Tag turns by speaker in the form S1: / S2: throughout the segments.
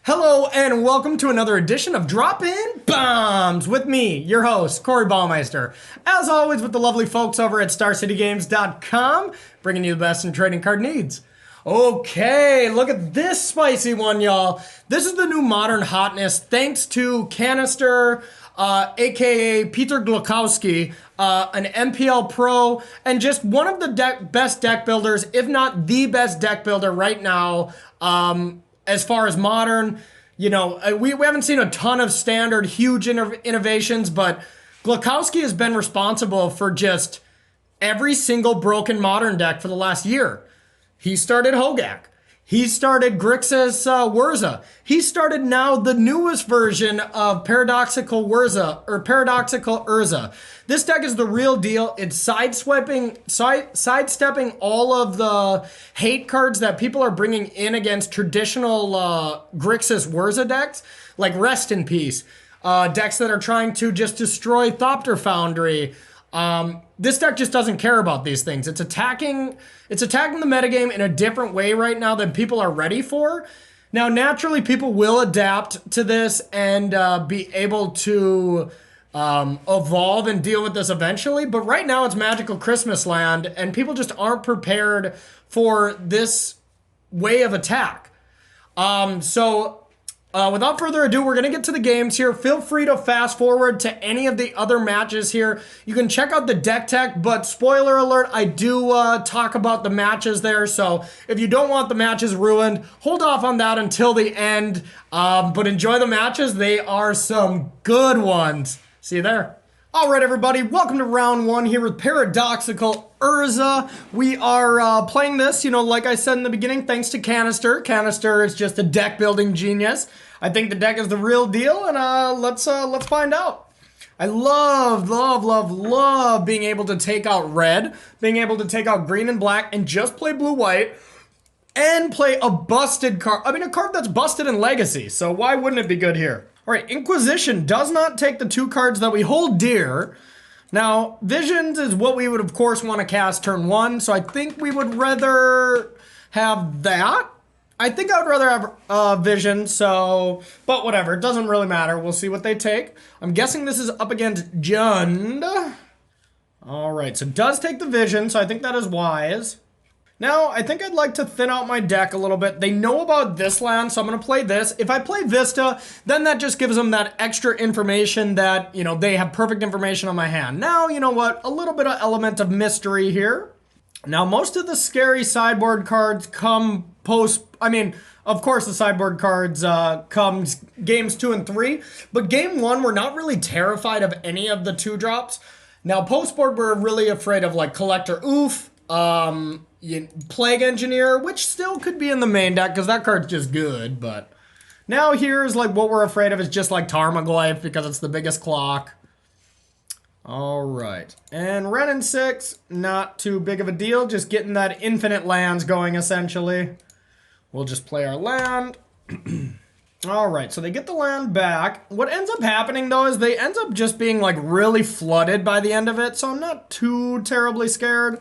S1: Hello and welcome to another edition of Droppin Baums with me, your host, Corey Baumeister. As always with the lovely folks over at StarCityGames.com, bringing you the best in trading card needs. Okay, look at this spicy one, y'all. This is the new modern hotness thanks to Canister, aka Peter Glukowski, an MPL pro, and just one of the best deck builders, if not the best deck builder right now. As far as modern, you know, we haven't seen a ton of standard huge innovations, but Glukowski has been responsible for just every single broken modern deck for the last year. He started Hogak. He started Grixis Urza. He started now the newest version of Paradoxical Urza. This deck is the real deal. It's sidestepping all of the hate cards that people are bringing in against traditional Grixis Urza decks, like Rest in Peace, decks that are trying to just destroy Thopter Foundry. This deck just doesn't care about these things. It's attacking the metagame in a different way right now than people are ready for. Now, naturally, people will adapt to this and be able to evolve and deal with this eventually. But right now, it's Magical Christmas Land, and people just aren't prepared for this way of attack. Without further ado, we're going to get to the games here. Feel free to fast forward to any of the other matches here. You can check out the deck tech, but spoiler alert, I do talk about the matches there. So if you don't want the matches ruined, hold off on that until the end. But enjoy the matches. They are some good ones. See you there. All right, everybody, welcome to round one here with Paradoxical Urza. We are playing this, you know, like I said in the beginning, thanks to Canister. Canister is just a deck building genius. I think the deck is the real deal, and let's find out. I love being able to take out red, being able to take out green and black, and just play blue-white, and play a busted card. I mean, a card that's busted in Legacy, so why wouldn't it be good here? All right, Inquisition does not take the two cards that we hold dear. Now, Visions is what we would, of course, want to cast turn one, so I think we would rather have that. I think I would rather have Vision, but whatever, it doesn't really matter. We'll see what they take. I'm guessing this is up against Jund. All right, so it does take the Vision, so I think that is wise. Now, I think I'd like to thin out my deck a little bit. They know about this land, so I'm going to play this. If I play Vista, then that just gives them that extra information that, you know, they have perfect information on my hand. Now, you know what? A little bit of element of mystery here. Now, most of the scary sideboard cards come of course, the sideboard cards comes games 2 and 3, but game 1, we're not really terrified of any of the 2-drops. Now, postboard, we're really afraid of, like, Collector Oof, Plague Engineer, which still could be in the main deck because that card's just good, but now here's like what we're afraid of is just like Tarmogoyf because it's the biggest clock. All right, and Ren and 6, not too big of a deal, just getting that infinite lands going essentially. We'll just play our land. All right, so they get the land back. What ends up happening though is they end up just being like really flooded by the end of it, so I'm not too terribly scared.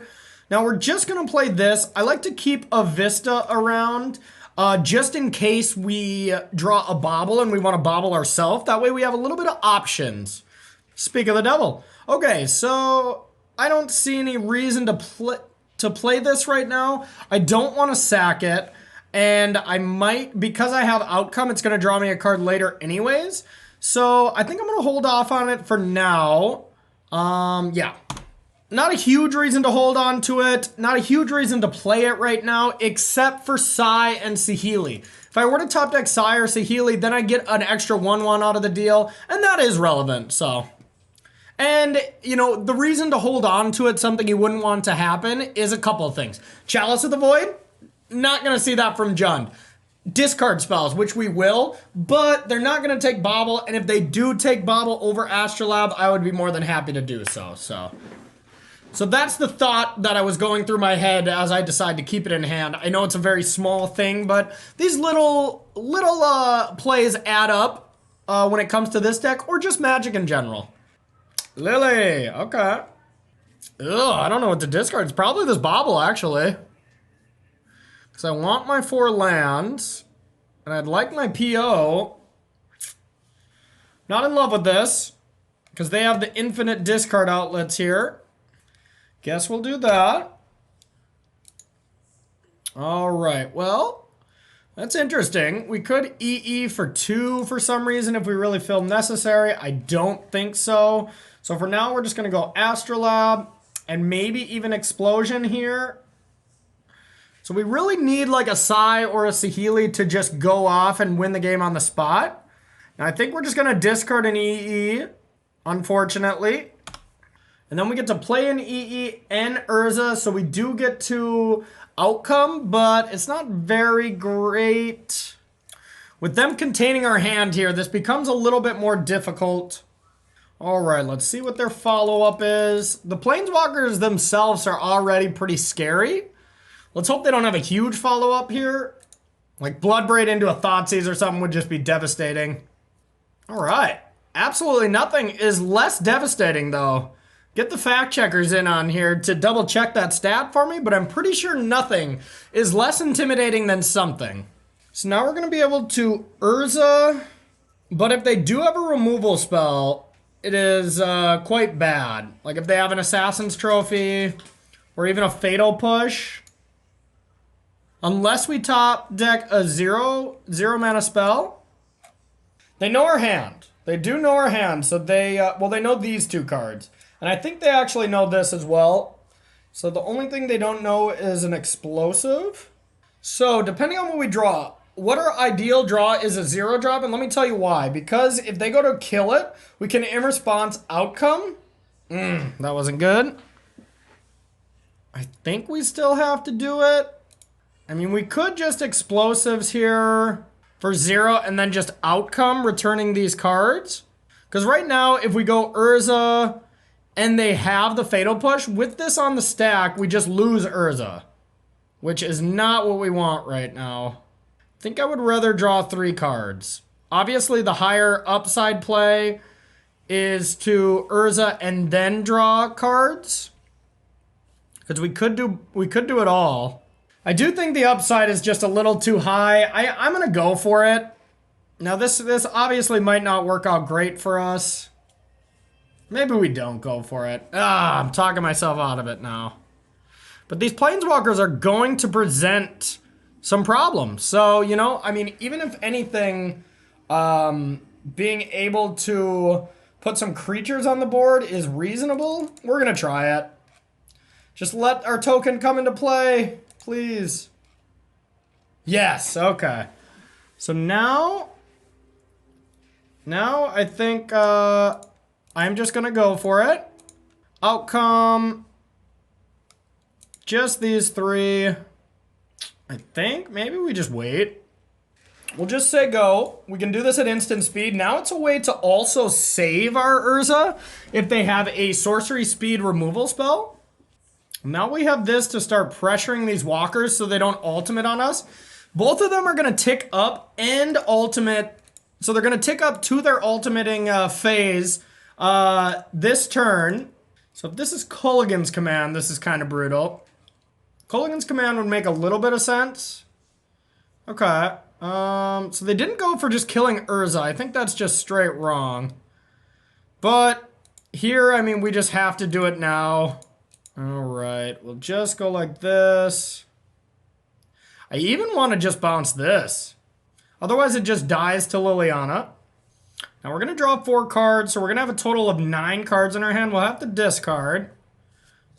S1: Now we're just gonna play this. I like to keep a Vista around just in case we draw a bobble and we want to bobble ourselves. That way we have a little bit of options. Speak of the devil. Okay, so I don't see any reason to play this right now. I don't want to sack it. And I might, because I have outcome, it's gonna draw me a card later anyways. So I think I'm gonna hold off on it for now. Yeah. Not a huge reason to hold on to it. Not a huge reason to play it right now, except for Sai and Saheeli. If I were to top deck Sai or Saheeli, then I get an extra 1/1 out of the deal, and that is relevant, so. And, you know, the reason to hold on to it, something you wouldn't want to happen, is a couple of things. Chalice of the Void, not going to see that from Jund. Discard spells, which we will, but they're not going to take Bobble, and if they do take Bobble over Astrolabe, I would be more than happy to do so, So that's the thought that I was going through my head as I decide to keep it in hand. I know it's a very small thing, but these little plays add up when it comes to this deck, or just Magic in general. Lily, okay. Ugh, I don't know what to discard. It's probably this bobble, actually. Because I want my 4 lands. And I'd like my PO. Not in love with this. Because they have the infinite discard outlets here. Guess we'll do that. Alright, well, that's interesting. We could EE for 2 for some reason if we really feel necessary. I don't think so. So for now, we're just going to go Astrolabe and maybe even Explosion here. So we really need like a Sai or a Saheeli to just go off and win the game on the spot. Now I think we're just going to discard an EE, unfortunately. And then we get to play an EE and Urza, so we do get to outcome, but it's not very great. With them containing our hand here, this becomes a little bit more difficult. All right, let's see what their follow-up is. The Planeswalkers themselves are already pretty scary. Let's hope they don't have a huge follow-up here. Like Bloodbraid into a Thoughtseize or something would just be devastating. All right, absolutely nothing is less devastating though. Get the fact checkers in on here to double check that stat for me, but I'm pretty sure nothing is less intimidating than something. So now we're going to be able to Urza, but if they do have a removal spell, it is quite bad. Like if they have an Assassin's Trophy or even a Fatal Push. Unless we top deck a 0 mana spell. They know our hand. They do know our hand, so they know these 2 cards. And I think they actually know this as well. So the only thing they don't know is an explosive. So depending on what we draw, what our ideal draw is a 0 drop, and let me tell you why. Because if they go to kill it, we can in response outcome. That wasn't good. I think we still have to do it. I mean, we could just explosives here for 0 and then just outcome returning these cards. Because right now, if we go Urza and they have the Fatal Push, with this on the stack, we just lose Urza. Which is not what we want right now. I think I would rather draw 3 cards. Obviously, the higher upside play is to Urza and then draw cards. Because we could do it all. I do think the upside is just a little too high. I'm going to go for it. Now, this obviously might not work out great for us. Maybe we don't go for it. I'm talking myself out of it now. But these Planeswalkers are going to present some problems. So, you know, I mean, even if anything, being able to put some creatures on the board is reasonable, we're going to try it. Just let our token come into play. Please. Yes, okay. So now I think I'm just gonna go for it. Outcome. Just these 3. I think maybe we just wait. We'll just say go. We can do this at instant speed. Now it's a way to also save our Urza if they have a sorcery speed removal spell. Now we have this to start pressuring these walkers so they don't ultimate on us. Both of them are going to tick up and ultimate. So they're going to tick up to their ultimating phase this turn. So if this is Culligan's command, this is kind of brutal. Culligan's command would make a little bit of sense. Okay. So they didn't go for just killing Urza. I think that's just straight wrong. But here, I mean, we just have to do it now. Alright, we'll just go like this. I even want to just bounce this. Otherwise it just dies to Liliana. Now we're going to draw 4 cards, so we're going to have a total of 9 cards in our hand. We'll have to discard.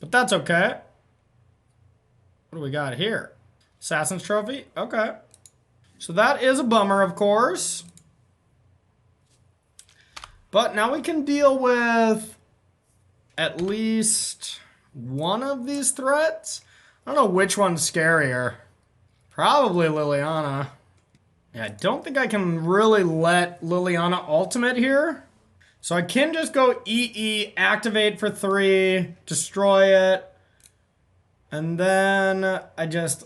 S1: But that's okay. What do we got here? Assassin's Trophy? Okay. So that is a bummer, of course. But now we can deal with at least one of these threats. I don't know which one's scarier. Probably Liliana. Yeah, I don't think I can really let Liliana ultimate here. So I can just go EE, activate for 3, destroy it. And then I just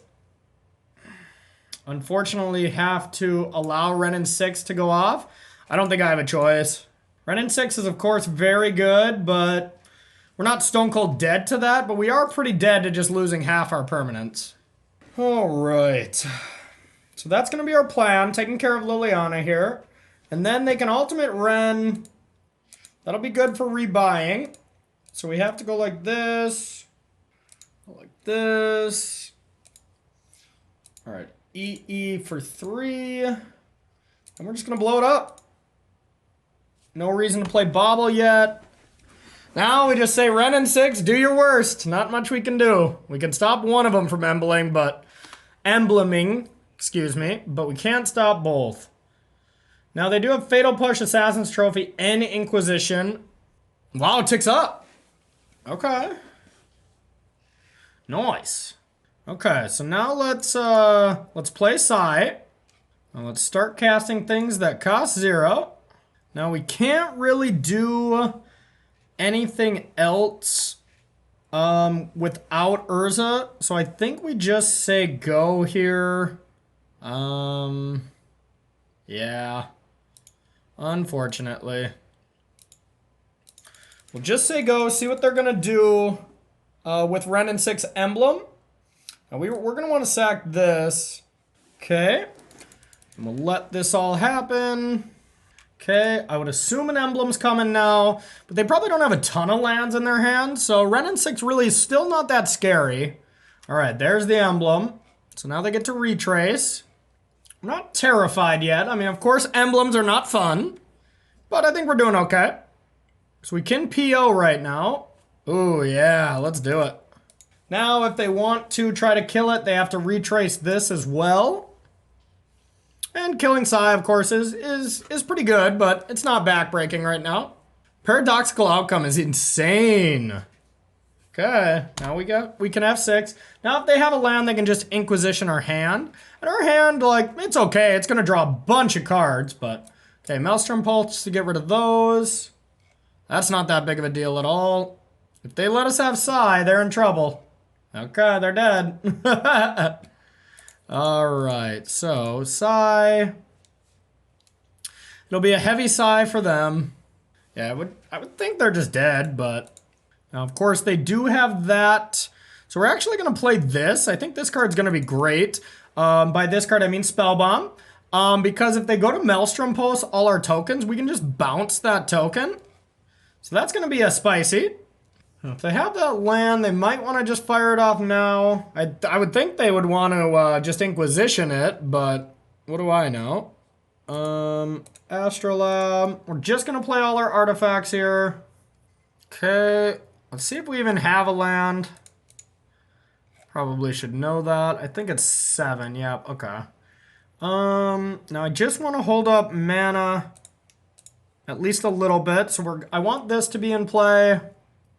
S1: unfortunately have to allow Renin 6 to go off. I don't think I have a choice. Renin 6 is, of course, very good, but we're not stone cold dead to that, but we are pretty dead to just losing half our permanents. All right. So that's going to be our plan, taking care of Liliana here. And then they can ultimate Ren. That'll be good for rebuying. So we have to go like this. Like this. All right. EE for 3. And we're just going to blow it up. No reason to play Bobble yet. Now we just say Ren and 6, do your worst. Not much we can do. We can stop one of them from embleming, excuse me, but we can't stop both. Now they do have Fatal Push, Assassin's Trophy, and Inquisition. Wow, it ticks up. Okay. Nice. Okay, so now let's play Sai. Now let's start casting things that cost 0. Now we can't really do anything else without Urza, so I think we just say go here. Yeah. Unfortunately. We'll just say go, see what they're gonna do with Ren and 6 emblem. Now we're gonna want to sack this. Okay. And we'll let this all happen. Okay, I would assume an emblem's coming now, but they probably don't have a ton of lands in their hand, so Ren and 6 really is still not that scary. All right, there's the emblem. So now they get to retrace. I'm not terrified yet. I mean, of course, emblems are not fun, but I think we're doing okay. So we can PO right now. Ooh, yeah, let's do it. Now, if they want to try to kill it, they have to retrace this as well. And killing Sai, of course, is pretty good, but it's not backbreaking right now. Paradoxical outcome is insane. Okay, now we can have 6. Now if they have a land, they can just Inquisition our hand. And our hand, like, it's okay. It's gonna draw a bunch of cards, but okay, Maelstrom Pulse to get rid of those. That's not that big of a deal at all. If they let us have Sai, they're in trouble. Okay, they're dead. Alright, so Sai. It'll be a heavy Sai for them. Yeah, I would think they're just dead, but now of course they do have that. So we're actually gonna play this. I think this card's gonna be great. By this card I mean Spellbomb. Because if they go to Maelstrom Pulse all our tokens, we can just bounce that token. So that's gonna be a spicy. If they have that land, they might want to just fire it off now. I would think they would want to just Inquisition it, but what do I know? Astrolabe. We're just going to play all our artifacts here. Okay, let's see if we even have a land. Probably should know that. I think it's 7, yep, okay. Now I just want to hold up mana at least a little bit. So I want this to be in play.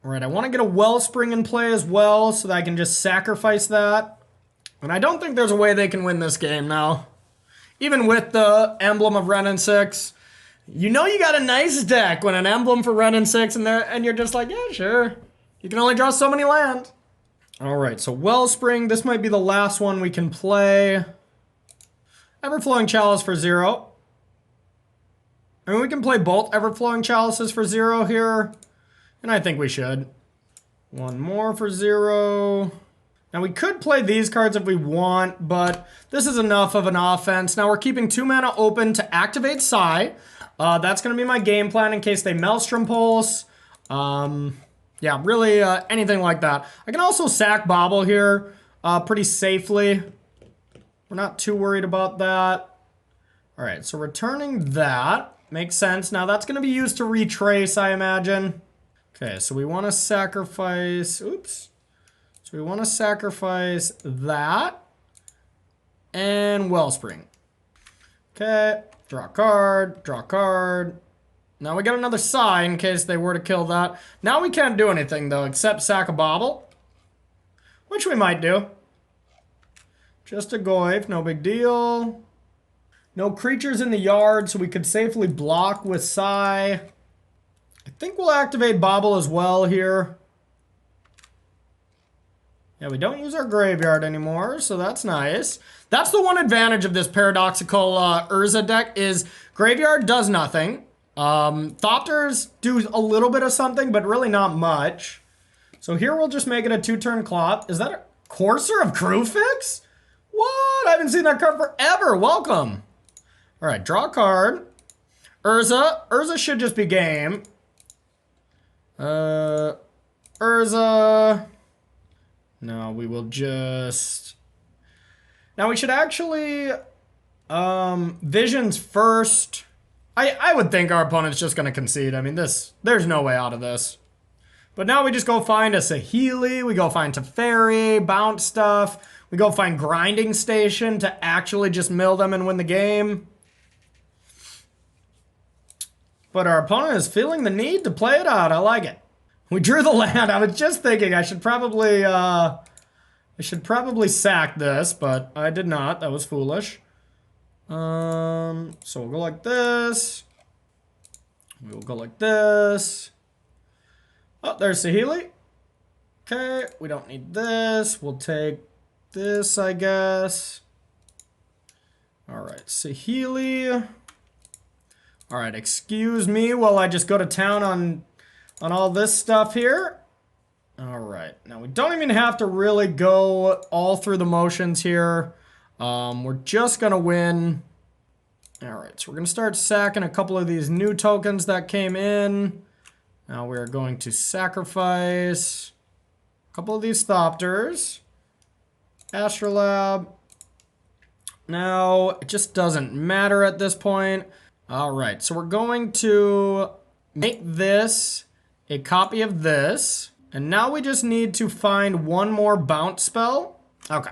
S1: All right, I want to get a Wellspring in play as well so that I can just sacrifice that. And I don't think there's a way they can win this game now. Even with the emblem of Ren and 6. You know you got a nice deck when an emblem for Ren and 6 and you're just like, yeah, sure. You can only draw so many lands. All right, so Wellspring, this might be the last one we can play. Everflowing Chalice for 0. I mean, we can play both Everflowing Chalices for 0 here. And I think we should. One more for 0. Now we could play these cards if we want, but this is enough of an offense. Now we're keeping 2 mana open to activate Sai. That's going to be my game plan in case they Maelstrom Pulse. Yeah, really anything like that. I can also sack Bobble here pretty safely. We're not too worried about that. All right, so returning that makes sense. Now that's going to be used to retrace, I imagine. Okay, so we want to sacrifice, oops. So we want to sacrifice that and Wellspring. Okay, draw a card, draw a card. Now we got another Sai in case they were to kill that. Now we can't do anything though except sack a Bobble, which we might do. Just a Goyf, no big deal. No creatures in the yard, so we could safely block with Sai. I think we'll activate Bobble as well here. Yeah, we don't use our graveyard anymore, so that's nice. That's the one advantage of this Paradoxical Urza deck is graveyard does nothing. Thopters do a little bit of something, but really not much. So here we'll just make it a 2-turn clop. Is that a Courser of Crewfix? What? I haven't seen that card forever. Welcome. All right, draw a card. Urza. Urza should just be game. Urza. No, we will just... Now we should actually... Visions first. I would think our opponent's just going to concede. I mean, there's no way out of this. But now we just go find a Saheeli. We go find Teferi, bounce stuff. We go find Grinding Station to actually just mill them and win the game. But our opponent is feeling the need to play it out. I like it. We drew the land. I was just thinking I should probably sack this, but I did not. That was foolish. So we'll go like this. We'll go like this. Oh, there's Saheeli. Okay, we don't need this. We'll take this, I guess. All right, Saheeli. All right, excuse me while I just go to town on all this stuff here. All right, now we don't even have to really go all through the motions here. We're just gonna win. All right, so we're gonna start sacking a couple of these new tokens that came in. Now we're going to sacrifice a couple of these Thopters. Astrolab. Now, it just doesn't matter at this point. All right, so we're going to make this a copy of this. And now we just need to find one more bounce spell. Okay.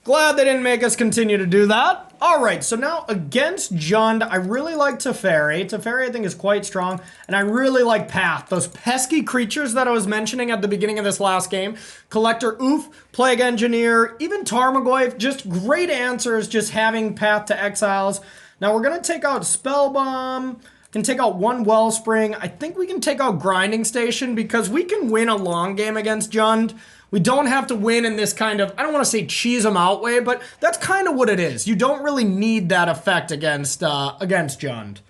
S1: Glad they didn't make us continue to do that. All right, so now against Jund, I really like Teferi. Teferi, I think, is quite strong. And I really like Path. Those pesky creatures that I was mentioning at the beginning of this last game. Collector Oof, Plague Engineer, even Tarmogoyf. Just great answers just having Path to Exiles. Now we're going to take out Spellbomb. Can take out one Wellspring. I think we can take out Grinding Station because we can win a long game against Jund. We don't have to win in this kind of, I don't want to say cheese them out way, but that's kind of what it is. You don't really need that effect against Jund.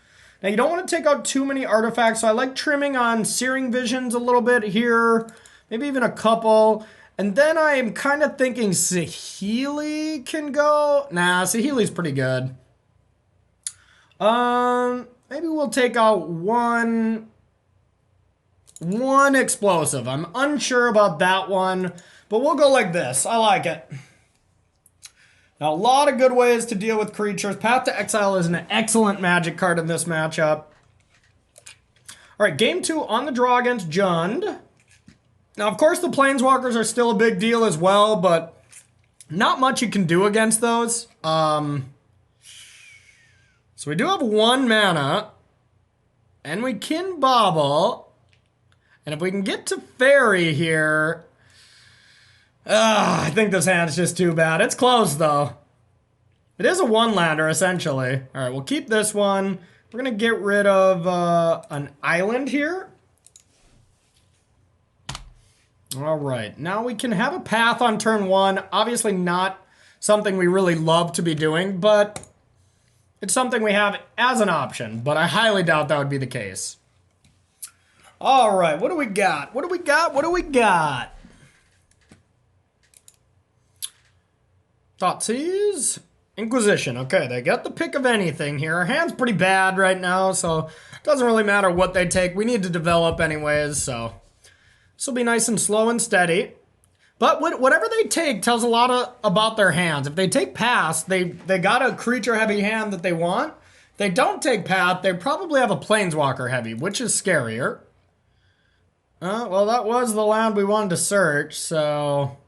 S1: Now you don't want to take out too many artifacts, so I like trimming on Searing Visions a little bit here, maybe even a couple. And then I am kind of thinking Saheeli can go. Nah, Saheeli's pretty good. Maybe we'll take out one explosive. I'm unsure about that one, but we'll go like this. I like it. Now, a lot of good ways to deal with creatures. Path to Exile is an excellent Magic card in this matchup. All right, game 2 on the draw against Jund. Now, of course, the Planeswalkers are still a big deal as well, but not much you can do against those. So we do have 1 mana, and we can bobble. And if we can get to Fairy here, I think this hand's just too bad. It's close, though. It is a 1-lander, essentially. All right, we'll keep this one. We're going to get rid of an island here. All right, now we can have a path on turn 1. Obviously not something we really love to be doing, but it's something we have as an option. But I highly doubt that would be the case. All right, what do we got? What do we got? What do we got? Thoughtseize? Inquisition. Okay, they got the pick of anything here. Our hand's pretty bad right now, so it doesn't really matter what they take. We need to develop anyways, so this will be nice and slow and steady. But whatever they take tells a lot about their hands. If they take Pass, they got a creature-heavy hand that they want. If they don't take Path, they probably have a Planeswalker-heavy, which is scarier. Well, that was the land we wanted to search, so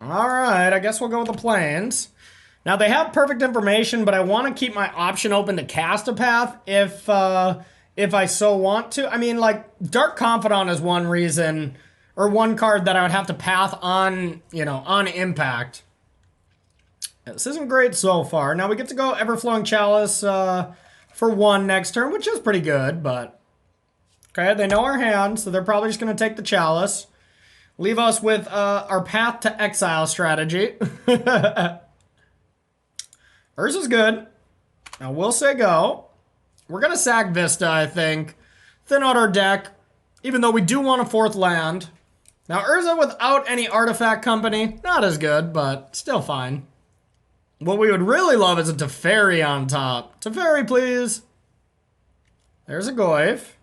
S1: alright, I guess we'll go with the Plains. Now, they have perfect information, but I want to keep my option open to cast a Path if I so want to. I mean, like, Dark Confidant is one reason, or one card that I would have to Path on, you know, on impact. This isn't great so far. Now, we get to go Everflowing Chalice for 1 next turn, which is pretty good, but okay, they know our hand, so they're probably just going to take the Chalice. Leave us with our Path to Exile strategy. Urza's good. Now we'll say go. We're gonna sack Vista, I think. Thin out our deck, even though we do want a 4th land. Now Urza without any artifact company, not as good, but still fine. What we would really love is a Teferi on top. Teferi, please. There's a Goyf.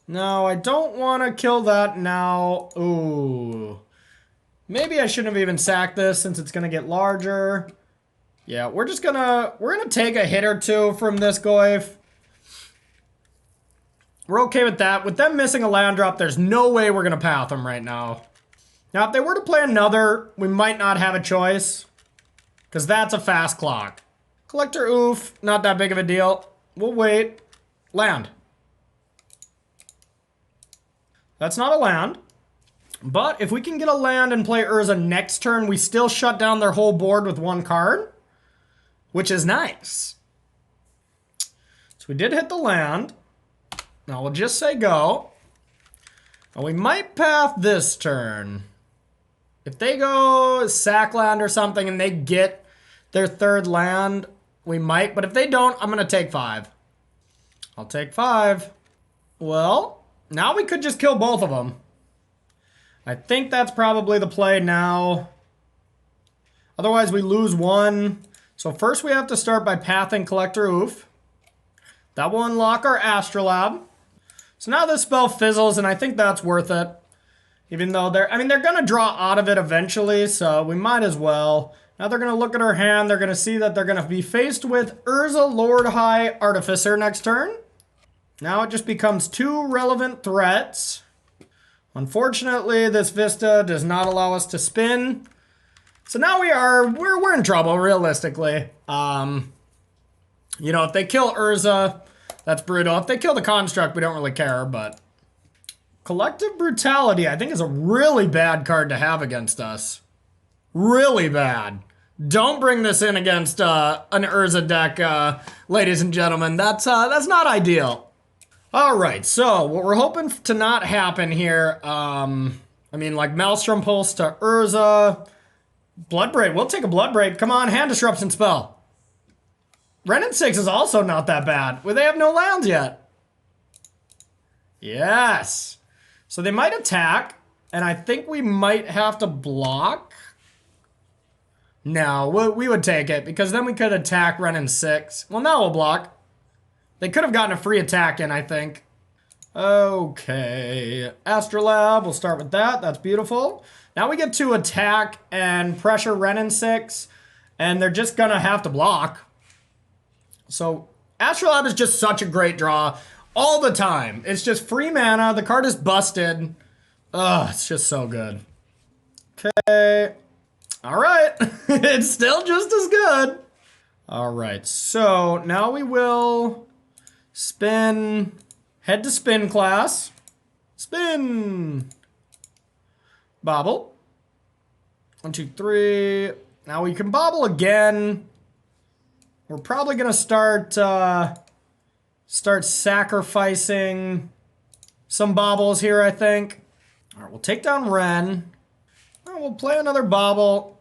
S1: No, I don't want to kill that now. Ooh. Maybe I shouldn't have even sacked this since it's going to get larger. Yeah, we're gonna take a hit or two from this Goyf. We're okay with that. With them missing a land drop, there's no way we're gonna path them right now. Now, if they were to play another, we might not have a choice. Because that's a fast clock. Collector oof, not that big of a deal. We'll wait. Land. That's not a land. But if we can get a land and play Urza next turn, we still shut down their whole board with 1 card. Which is nice. So we did hit the land. Now we'll just say go. And we might path this turn. If they go sack land or something and they get their 3rd land, we might. But if they don't, I'm going to take 5. I'll take 5. Well, now we could just kill both of them. I think that's probably the play now. Otherwise, we lose 1. So first we have to start by pathing Collector Oof. That will unlock our Astrolabe. So now this spell fizzles, and I think that's worth it. Even though they're going to draw out of it eventually, so we might as well. Now they're going to look at our hand. They're going to see that they're going to be faced with Urza Lord High Artificer next turn. Now it just becomes 2 relevant threats. Unfortunately, this Vista does not allow us to spin. So now we're in trouble, realistically. You know, if they kill Urza, that's brutal. If they kill the Construct, we don't really care, but... Collective Brutality, I think, is a really bad card to have against us. Really bad. Don't bring this in against an Urza deck, ladies and gentlemen. That's not ideal. All right, so what we're hoping to not happen here, like Maelstrom Pulse to Urza. Bloodbraid, we'll take a Bloodbraid. Come on, Hand Disruption spell. Renin 6 is also not that bad. Well, they have no lands yet. Yes. So they might attack, and I think we might have to block. No, we would take it, because then we could attack Renin 6. Well, now we'll block. They could have gotten a free attack in, I think. Okay. Astrolabe, we'll start with that. That's beautiful. Now we get to attack and pressure Renin 6, and they're just going to have to block. So Astrolabe is just such a great draw all the time. It's just free mana. The card is busted. Ugh, it's just so good. Okay. All right. It's still just as good. All right. So now we will spin, head to spin class. Spin. Bobble. 1, 2, 3. Now we can bobble again. We're probably going to start sacrificing some bobbles here, I think. All right, we'll take down Ren. We'll play another bobble.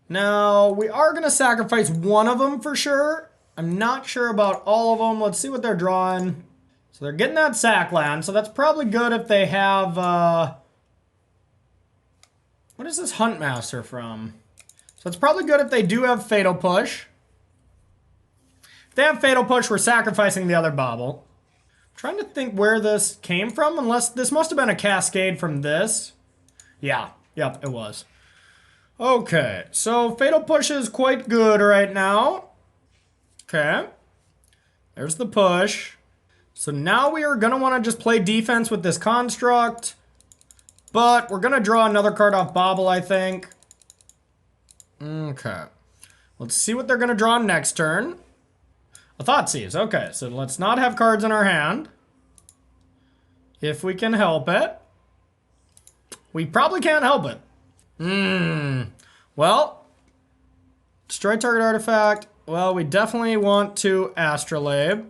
S1: Now, we are going to sacrifice one of them for sure. I'm not sure about all of them. Let's see what they're drawing. So they're getting that sack land, so that's probably good if they have... what is this Huntmaster from? So it's probably good if they do have Fatal Push. If they have Fatal Push, we're sacrificing the other bobble. I'm trying to think where this came from, unless this must have been a cascade from this. Yeah, yep, it was. Okay, so Fatal Push is quite good right now. Okay, there's the push. So now we are going to want to just play defense with this construct. But we're going to draw another card off Bobble, I think. Okay. Let's see what they're going to draw next turn. A Thoughtseize. Okay, so let's not have cards in our hand. If we can help it. We probably can't help it. Well. Destroy target artifact. Well, we definitely want to Astrolabe.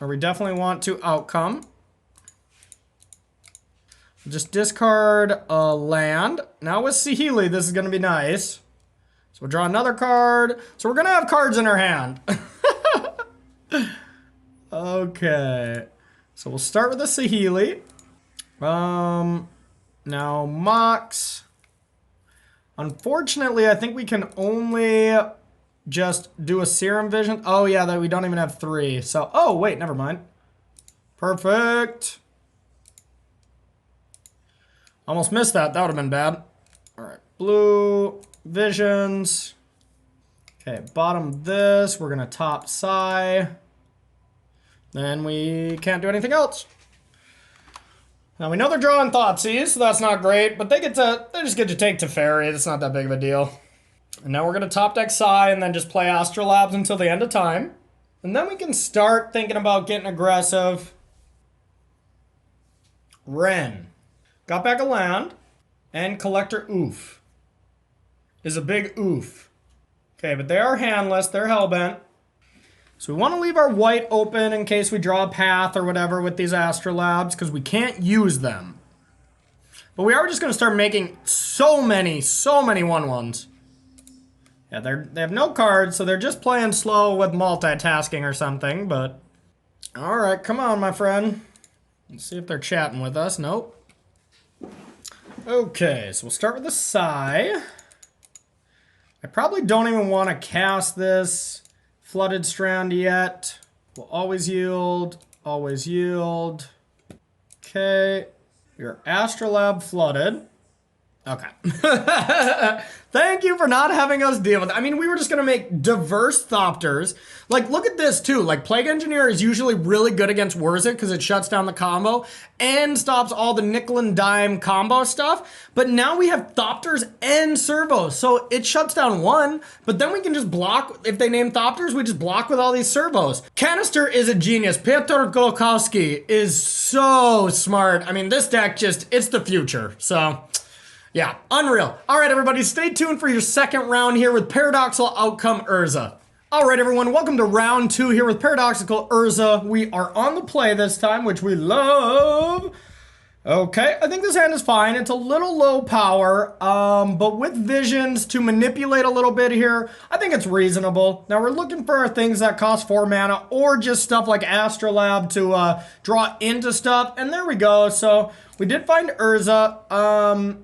S1: Or we definitely want to Outcome. Just discard a land. Now with Sihili, this is going to be nice. So we'll draw another card. So we're going to have cards in our hand. Okay. So we'll start with the Saheeli. Now Mox. Unfortunately, I think we can only just do a Serum Vision. Oh yeah, that we don't even have 3. So, oh wait, never mind. Perfect. Almost missed that. That would have been bad. All right, blue visions. Okay, bottom this. We're gonna top Psy. Then we can't do anything else. Now we know they're drawing Thoughtseize, so that's not great, but they just get to take Teferi. It's not that big of a deal. And now we're gonna top deck Psy and then just play Astrolabs until the end of time. And then we can start thinking about getting aggressive. Ren. Got back a land. And Collector Oof. Is a big oof. Okay, but they are handless. They're hellbent. So we want to leave our white open in case we draw a path or whatever with these Astrolabs, because we can't use them. But we are just going to start making so many 1/1s. Yeah, they have no cards, so they're just playing slow with multitasking or something, but... Alright, come on, my friend. Let's see if they're chatting with us. Nope. Okay, so we'll start with the Psy. I probably don't even want to cast this Flooded Strand yet. We'll always yield, always yield. Okay, your Astrolab flooded. Okay. Thank you for not having us deal with it. I mean, we were just going to make diverse Thopters. Like, look at this, too. Like, Plague Engineer is usually really good against Urza because it shuts down the combo and stops all the nickel and dime combo stuff. But now we have Thopters and Servos. So it shuts down one, but then we can just block. If they name Thopters, we just block with all these Servos. Canister is a genius. Piotr Golkowski is so smart. I mean, this deck just, it's the future. So... yeah, unreal. All right, everybody, stay tuned for your second round here with Paradoxical Outcome Urza. All right, everyone, welcome to round 2 here with Paradoxical Urza. We are on the play this time, which we love. Okay, I think this hand is fine. It's a little low power, but with visions to manipulate a little bit here, I think it's reasonable. Now, we're looking for things that cost 4 mana or just stuff like Astrolab to draw into stuff, and there we go. So we did find Urza.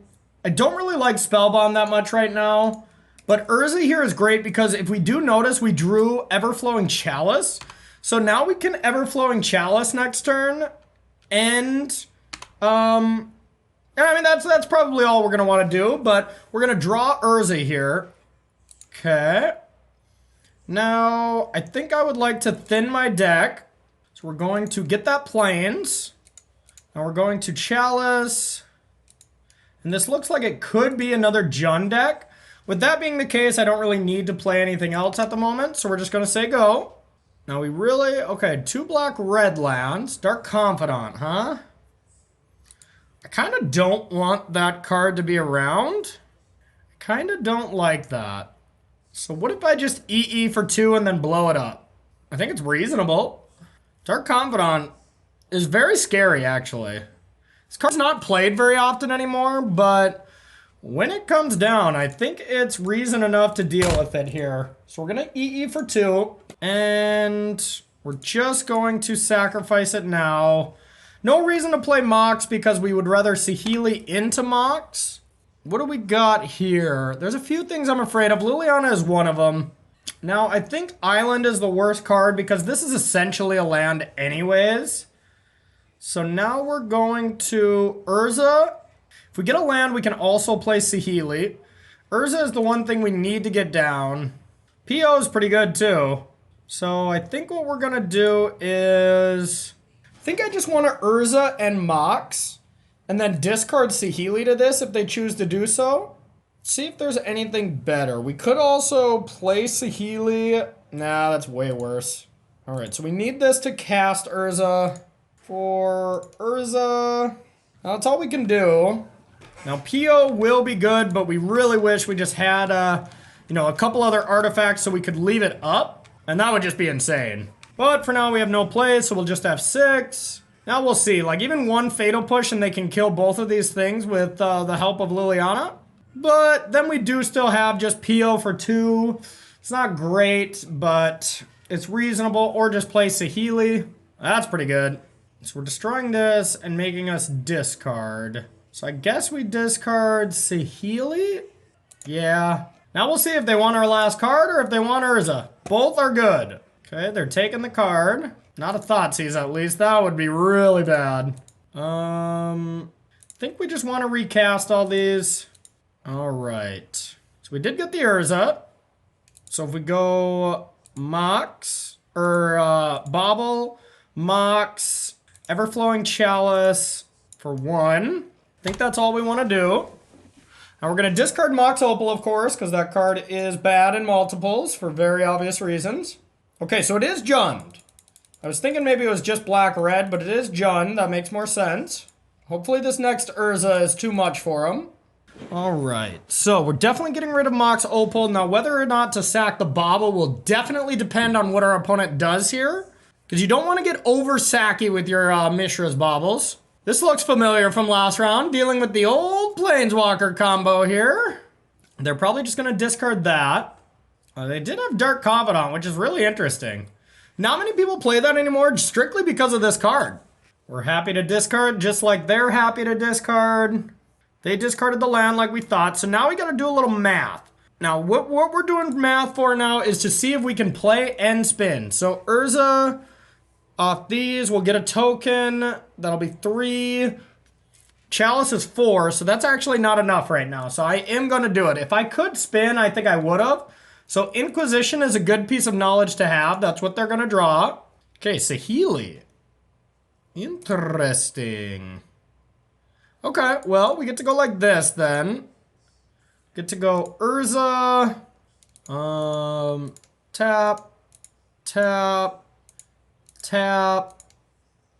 S1: I don't really like Spellbomb that much right now, but Urza here is great because if we do notice, we drew Everflowing Chalice. So now we can Everflowing Chalice next turn, and I mean, that's probably all we're going to want to do, but we're going to draw Urza here. Okay. Now, I think I would like to thin my deck. So we're going to get that Plains. Now we're going to Chalice. And this looks like it could be another Jund deck. With that being the case, I don't really need to play anything else at the moment, so we're just going to say go. Now we really... okay, 2 black red lands. Dark Confidant, huh? I kind of don't want that card to be around. I kind of don't like that. So what if I just EE for 2 and then blow it up? I think it's reasonable. Dark Confidant is very scary, actually. This card's not played very often anymore, but when it comes down, I think it's reason enough to deal with it here. So we're going to EE for 2, and we're just going to sacrifice it now. No reason to play Mox because we would rather Saheeli into Mox. What do we got here? There's a few things I'm afraid of. Liliana is one of them. Now, I think Island is the worst card because this is essentially a land anyways. So now we're going to Urza. If we get a land, we can also play Saheeli. Urza is the one thing we need to get down. PO is pretty good too. So I think what we're going to do is... I think I just want to Urza and Mox. And then discard Saheeli to this if they choose to do so. See if there's anything better. We could also play Saheeli. Nah, that's way worse. Alright, so we need this to cast Urza. For Urza, that's all we can do. Now PO will be good, but we really wish we just had you know, a couple other artifacts so we could leave it up, and that would just be insane. But for now we have no plays, so we'll just have 6. Now we'll see, like even one Fatal Push and they can kill both of these things with the help of Liliana. But then we do still have just PO for 2. It's not great, but It's reasonable. Or just play Saheeli. That's pretty good. So we're destroying this and making us discard. So I guess we discard Saheeli? Yeah. Now we'll see if they want our last card or if they want Urza. Both are good. Okay, they're taking the card. Not a Thoughtseize at least. That would be really bad. I think we just want to recast all these. All right. So we did get the Urza. So if we go Mox, or Bobble, Mox, Everflowing Chalice for 1. I think that's all we want to do. Now we're going to discard Mox Opal, of course, because that card is bad in multiples for very obvious reasons. Okay, so it is Jund. I was thinking maybe it was just black-red, but it is Jund. That makes more sense. Hopefully this next Urza is too much for him. All right, so we're definitely getting rid of Mox Opal. Now, whether or not to sack the Bobble will definitely depend on what our opponent does here, because you don't want to get over-sacky with your Mishra's Bobbles. This looks familiar from last round, dealing with the old Planeswalker combo here. They're probably just going to discard that. They did have Dark Confidant, which is really interesting. Not many people play that anymore, strictly because of this card. We're happy to discard, just like they're happy to discard. They discarded the land like we thought, so now we got to do a little math. Now, what we're doing math for now is to see if we can play and spin. So Urza, off these, we'll get a token. That'll be 3. Chalice is 4, so that's actually not enough right now. So I am going to do it. If I could spin, I think I would have. So Inquisition is a good piece of knowledge to have. That's what they're going to draw. Okay, Saheeli. Interesting. Okay, well, we get to go like this then. Get to go Urza. Tap. Tap. Tap.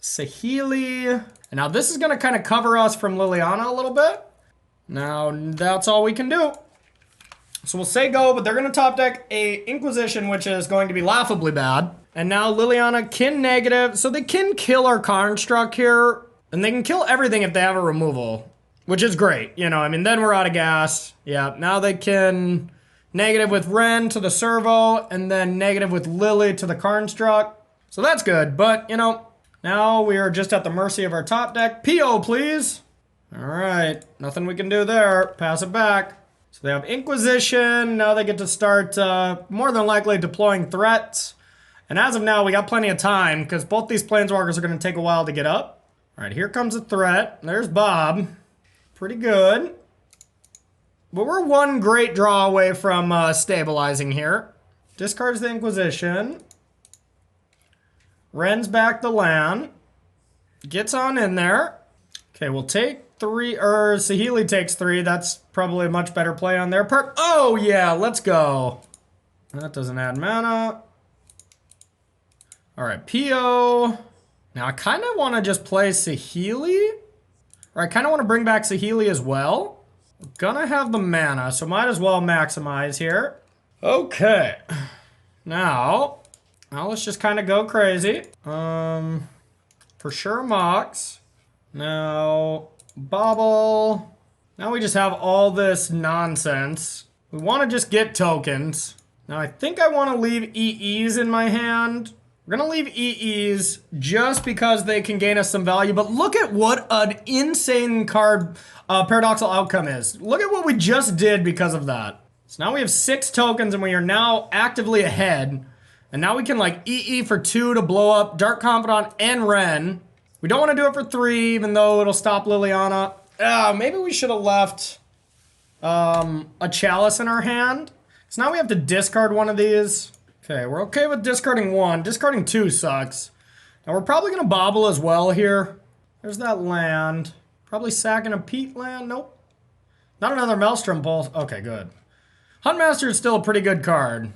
S1: Saheeli. And now this is going to kind of cover us from Liliana a little bit. Now, that's all we can do. So we'll say go, but they're going to top deck a Inquisition, which is going to be laughably bad. And now Liliana can negative, so they can kill our Construct here. And they can kill everything if they have a removal, which is great. You know, I mean, then we're out of gas. Yeah, now they can negative with Ren to the Servo, and then negative with Lily to the Construct. So that's good, but, you know, now we are just at the mercy of our top deck. PO, please. All right, nothing we can do there. Pass it back. So they have Inquisition. Now they get to start more than likely deploying threats. And as of now, we got plenty of time because both these Planeswalkers are going to take a while to get up. All right, here comes a threat. There's Bob. Pretty good. But we're one great draw away from stabilizing here. Discards the Inquisition. Ren's back the land. Gets on in there. Okay, we'll take 3, or Saheeli takes 3. That's probably a much better play on their part. Oh, yeah, let's go. That doesn't add mana. All right, PO. Now, I kind of want to just play Saheeli. Or I kind of want to bring back Saheeli as well. We're going to have the mana, so might as well maximize here. Okay. Now let's just kind of go crazy. For sure, Mox. Now, Bobble. Now we just have all this nonsense. We want to just get tokens. Now, I think I want to leave EEs in my hand. We're going to leave EEs just because they can gain us some value. But look at what an insane card Paradoxical Outcome is. Look at what we just did because of that. So now we have 6 tokens and we are now actively ahead. And now we can like EE for 2 to blow up Dark Confidant and Ren. We don't want to do it for 3 even though it'll stop Liliana. Maybe we should have left a Chalice in our hand. So now we have to discard one of these. Okay, we're okay with discarding 1. Discarding 2 sucks. Now we're probably going to Bobble as well here. There's that land. Probably sacking a Pete land. Nope. Not another Maelstrom Pulse. Okay, good. Huntmaster is still a pretty good card.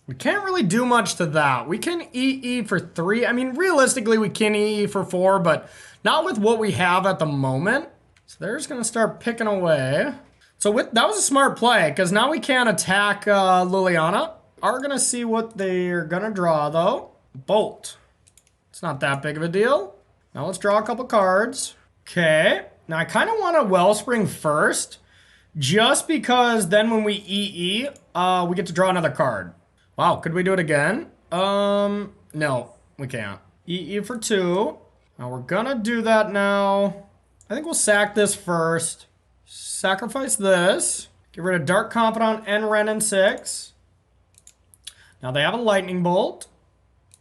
S1: We can't really do much to that. We can EE for 3. I mean, realistically, we can EE for 4, but not with what we have at the moment. So they're just going to start picking away. So that was a smart play, because now we can't attack Liliana. Are going to see what they're going to draw, though. Bolt. It's not that big of a deal. Now let's draw a couple cards. Okay. Now I kind of want a Wellspring first, just because then when we EE, we get to draw another card. Wow, could we do it again? No, we can't. EE for 2. Now we're gonna do that now. I think we'll sack this first. Sacrifice this. Get rid of Dark Confidant and Ren in 6. Now they have a Lightning Bolt,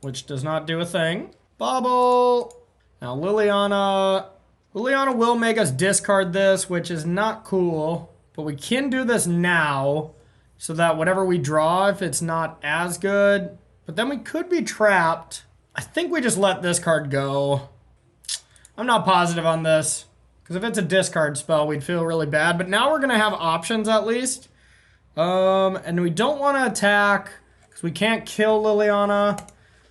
S1: which does not do a thing. Bubble. Now Liliana will make us discard this, which is not cool. But we can do this now, so that whatever we draw, if it's not as good. But then we could be trapped. I think we just let this card go. I'm not positive on this. Because if it's a discard spell, we'd feel really bad. But now we're going to have options at least. And we don't want to attack, because we can't kill Liliana.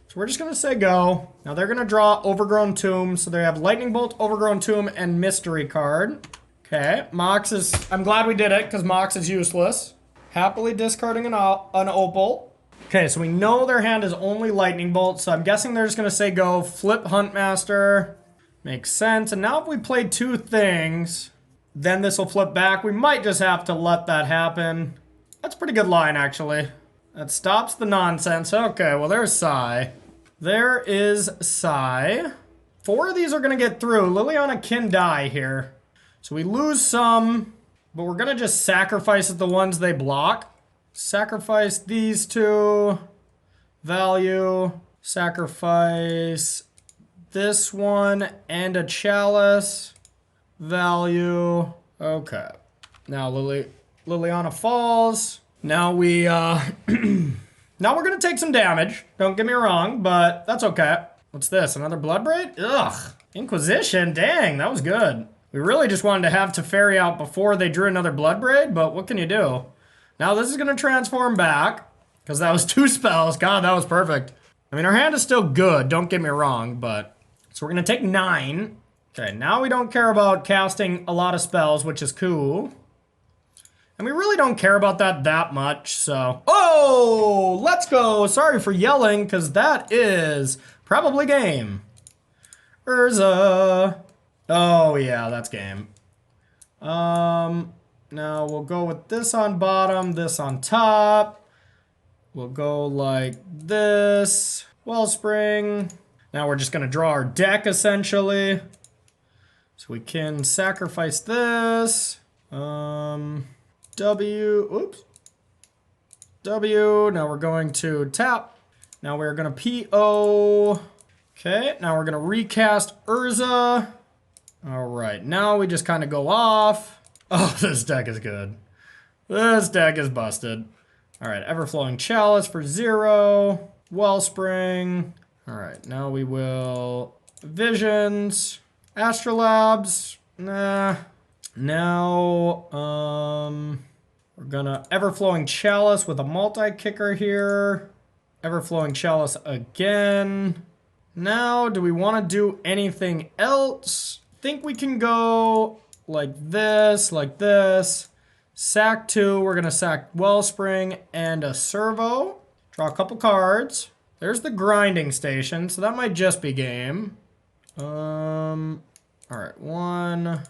S1: So we're just going to say go. Now they're going to draw Overgrown Tomb. So they have Lightning Bolt, Overgrown Tomb, and Mystery card. Okay, Mox is... I'm glad we did it, because Mox is useless. Happily discarding an Opal. Okay, so we know their hand is only Lightning Bolt, so I'm guessing they're just going to say go. Flip Huntmaster. Makes sense. And now if we play 2 things, then this will flip back. We might just have to let that happen. That's a pretty good line, actually. That stops the nonsense. Okay, well, there's Sai. There is Sai. 4 of these are going to get through. Liliana can die here. So we lose some, but we're going to just sacrifice the ones they block. Sacrifice these 2. Value. Sacrifice this one and a Chalice. Value. Okay. Now Liliana falls. Now we, now we're going to take some damage. Don't get me wrong, but that's okay. What's this? Another Bloodbraid? Ugh. Inquisition? Dang, that was good. We really just wanted to have Teferi out before they drew another Bloodbraid, but what can you do? Now this is going to transform back, because that was 2 spells. God, that was perfect. I mean, our hand is still good, don't get me wrong, but... So we're going to take 9. Okay, now we don't care about casting a lot of spells, which is cool. And we really don't care about that much, so... Oh, let's go! Sorry for yelling, because that is probably game. Urza. Oh, yeah, that's game. Now we'll go with this on bottom, this on top. We'll go like this. Wellspring. Now we're just going to draw our deck, essentially. So we can sacrifice this. W. Oops. W. Now we're going to tap. Now we're going to PO. Okay, now we're going to recast Urza. All right, now we just kind of go off. Oh, this deck is good. This deck is busted. All right, Everflowing Chalice for 0. Wellspring. All right, now we will Visions. Astrolabs. Nah. Now, we're gonna Everflowing Chalice with a multi-kicker here. Everflowing Chalice again. Now, do we want to do anything else? Think we can go like this, Sack 2, we're gonna sack Wellspring and a Servo. Draw a couple cards. There's the grinding station, so that might just be game. All right, 1.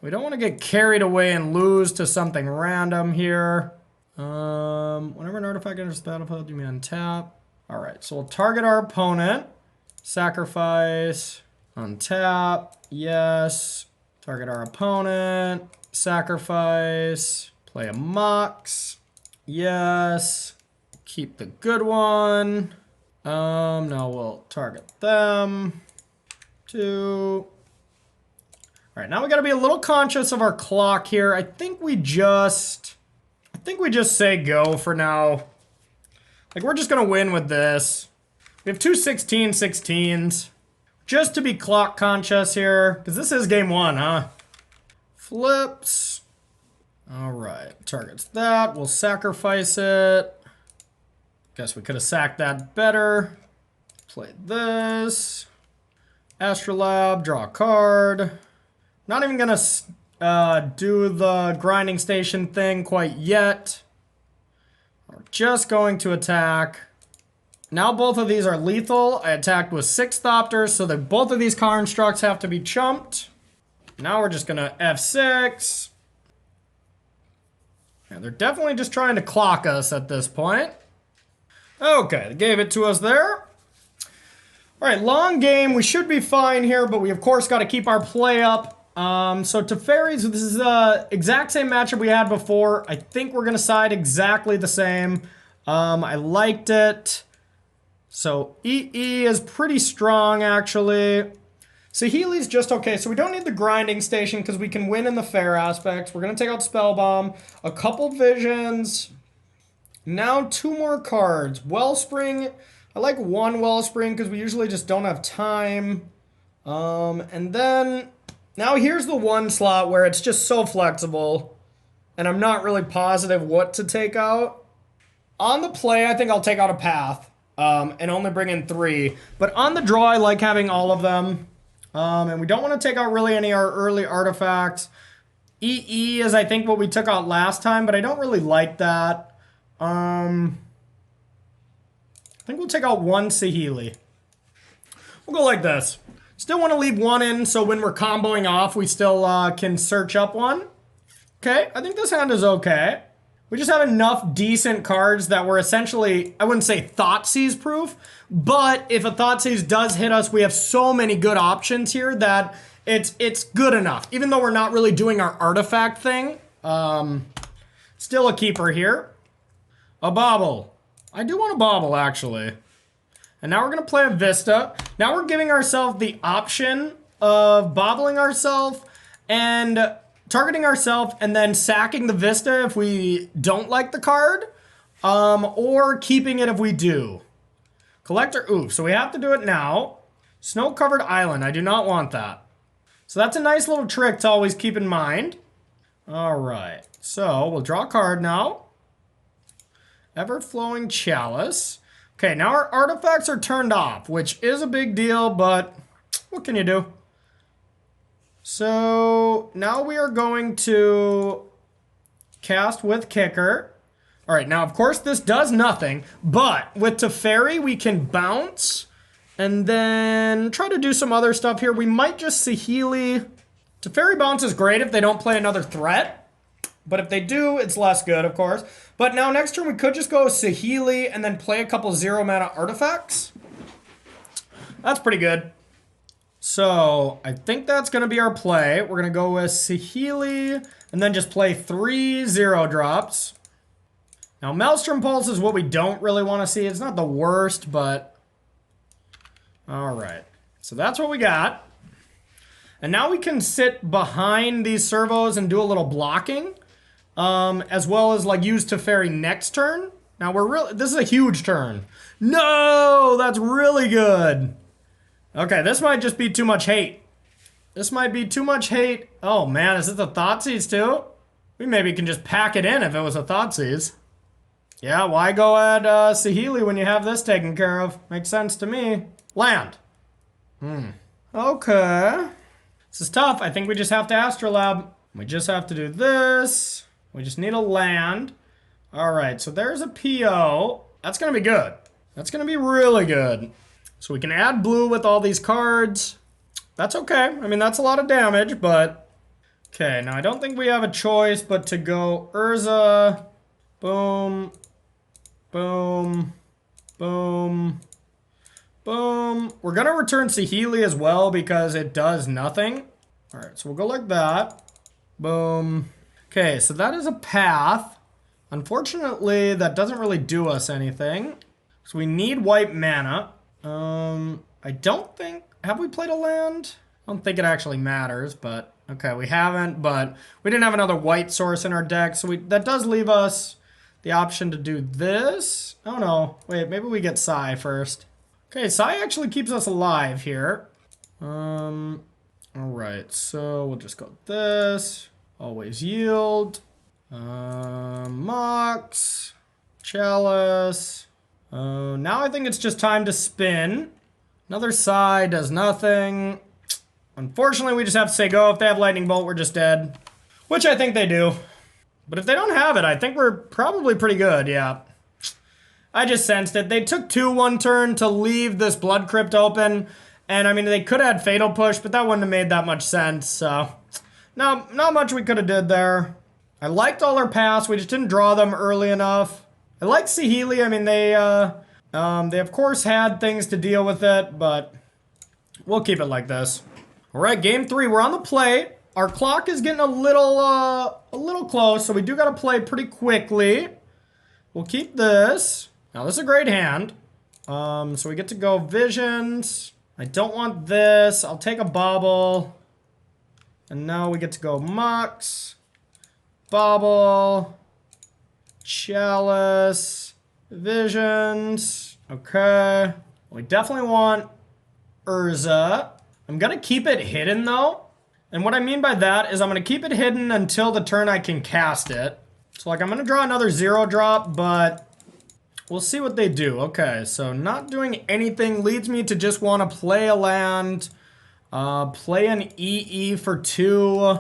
S1: We don't want to get carried away and lose to something random here. Whenever an artifact enters the battlefield, you may untap. All right, so we'll target our opponent. Sacrifice. Untap. Yes. Target our opponent. Sacrifice. Play a Mox. Yes. Keep the good one. Now we'll target them. 2. All right, now we got to be a little conscious of our clock here. I think we just say go for now. Like, we're just going to win with this. We have 2 16-16s. Just to be clock conscious here, because this is game 1, huh? Flips. All right, targets that. We'll sacrifice it. Guess we could have sacked that better. Play this. Astrolab, draw a card. Not even gonna do the grinding station thing quite yet. We're just going to attack. Now both of these are lethal. I attacked with 6 Thopters, so that both of these constructs have to be chumped. Now we're just gonna F6. Yeah, they're definitely just trying to clock us at this point. Okay, they gave it to us there. All right, long game. We should be fine here, but we, of course, got to keep our play up. So Teferis, this is the exact same matchup we had before. I think we're going to side exactly the same. I liked it. So EE is pretty strong, actually. Saheeli's just okay. So we don't need the grinding station because we can win in the fair aspects. We're going to take out Spellbomb. A couple visions. Now 2 more cards. Wellspring. I like 1 Wellspring because we usually just don't have time. And then, now here's the 1 slot where it's just so flexible. And I'm not really positive what to take out. On the play, I think I'll take out a Path. And only bring in 3. But on the draw, I like having all of them. And we don't want to take out really any of our early artifacts. EE is, I think, what we took out last time, but I don't really like that. I think we'll take out 1 Saheeli. We'll go like this. Still want to leave 1 in, so when we're comboing off, we still can search up 1. Okay, I think this hand is okay. We just have enough decent cards that we're essentially, I wouldn't say Thoughtseize proof, but if a Thoughtseize does hit us, we have so many good options here that it's good enough. Even though we're not really doing our artifact thing, still a keeper here. A Bobble. I do want a Bobble, actually. And now we're going to play a Vista. Now we're giving ourselves the option of bobbling ourselves and targeting ourselves and then sacking the Vista if we don't like the card, or keeping it if we do. Collector, oof, so we have to do it now. Snow-covered island, I do not want that. So that's a nice little trick to always keep in mind. All right, so we'll draw a card now. Ever-flowing chalice. Okay, now our artifacts are turned off, which is a big deal, but what can you do? So now we are going to cast with Kicker. All right, now of course this does nothing, but with Teferi we can bounce and then try to do some other stuff here. We might just Saheeli. Teferi bounce is great if they don't play another threat. But if they do, it's less good, of course. But now next turn we could just go Saheeli and then play a couple 0-mana artifacts. That's pretty good. So I think that's going to be our play. We're going to go with Saheeli and then just play 3 0-drops. Now Maelstrom Pulse is what we don't really want to see. It's not the worst, but... Alright. So that's what we got. And now we can sit behind these servos and do a little blocking. As well as like use Teferi next turn. Now this is a huge turn. No, that's really good. Okay, this might just be too much hate. This might be too much hate. Oh man, is it the Thoughtseize too? We maybe can just pack it in if it was a Thoughtseize. Yeah, why go at Saheeli when you have this taken care of? Makes sense to me. Land. Okay. This is tough. I think we just have to Astrolab. We just have to do this. We just need a land. All right, so there's a PO. That's going to be good. That's going to be really good. So we can add blue with all these cards. That's okay. I mean, that's a lot of damage, but... Okay, now I don't think we have a choice but to go Urza. Boom. Boom. Boom. Boom. We're going to return Saheeli as well because it does nothing. All right, so we'll go like that. Boom. Okay, so that is a path. Unfortunately, that doesn't really do us anything. So we need white mana. I don't think... Have we played a land? I don't think it actually matters, but... Okay, we haven't, but we didn't have another white source in our deck, so that does leave us the option to do this. Oh no, wait, maybe we get Sai first. Okay, Sai actually keeps us alive here. Alright, so we'll just go this. Always yield. Mox. Chalice. Now I think it's just time to spin. Another Sai does nothing. Unfortunately, we just have to say go. If they have Lightning Bolt, we're just dead. Which I think they do. But if they don't have it, I think we're probably pretty good, yeah. I just sensed it. They took 2 one turn to leave this Blood Crypt open. And I mean, they could have had Fatal Push, but that wouldn't have made that much sense, so... No, not much we could have did there. I liked all our paths, we just didn't draw them early enough. I like Saheeli, I mean, they They of course had things to deal with it, but we'll keep it like this. All right, game 3, we're on the plate. Our clock is getting a little close, so we do gotta play pretty quickly. We'll keep this. Now this is a great hand. So we get to go visions. I don't want this. I'll take a bobble. And now we get to go Mox, bobble, chalice, visions. Okay. We definitely want Urza. I'm gonna keep it hidden though. And what I mean by that is I'm gonna keep it hidden until the turn I can cast it. So like I'm gonna draw another 0-drop, but we'll see what they do. Okay, so not doing anything leads me to just want to play a land. Play an EE for 2.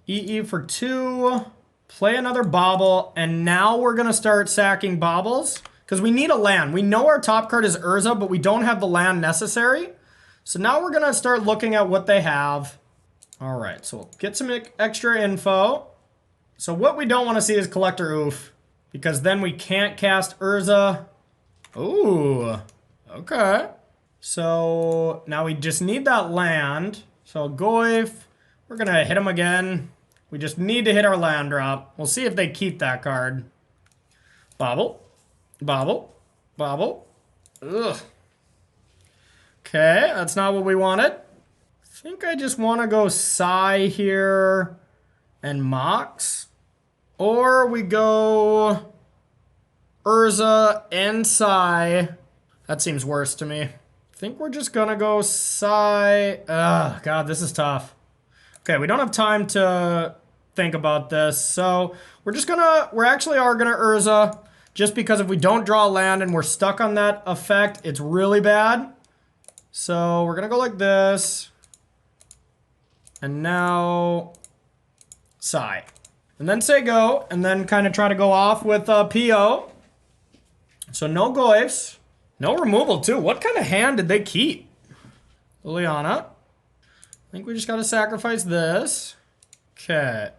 S1: EE for 2. Play another bobble. And now we're going to start sacking bobbles. Because we need a land. We know our top card is Urza, but we don't have the land necessary. So now we're going to start looking at what they have. Alright, so we'll get some extra info. So what we don't want to see is Collector Oof. Because then we can't cast Urza. Ooh, okay. So now we just need that land. So Goif, we're gonna hit him again. We just need to hit our land drop. We'll see if they keep that card. Bobble, bobble, bobble. Ugh. Okay, that's not what we wanted. I think I just want to go Psy here and Mox. Or we go Urza and Psy. That seems worse to me. I think we're just gonna go Psy. Ugh, God, this is tough. Okay, we don't have time to think about this. So we're actually are gonna Urza. Just because if we don't draw a land and we're stuck on that effect, it's really bad. So we're gonna go like this. And now Psy. And then say go, and then kind of try to go off with PO. So no Goifs. No removal too. What kind of hand did they keep? Liliana. I think we just gotta sacrifice this. Okay.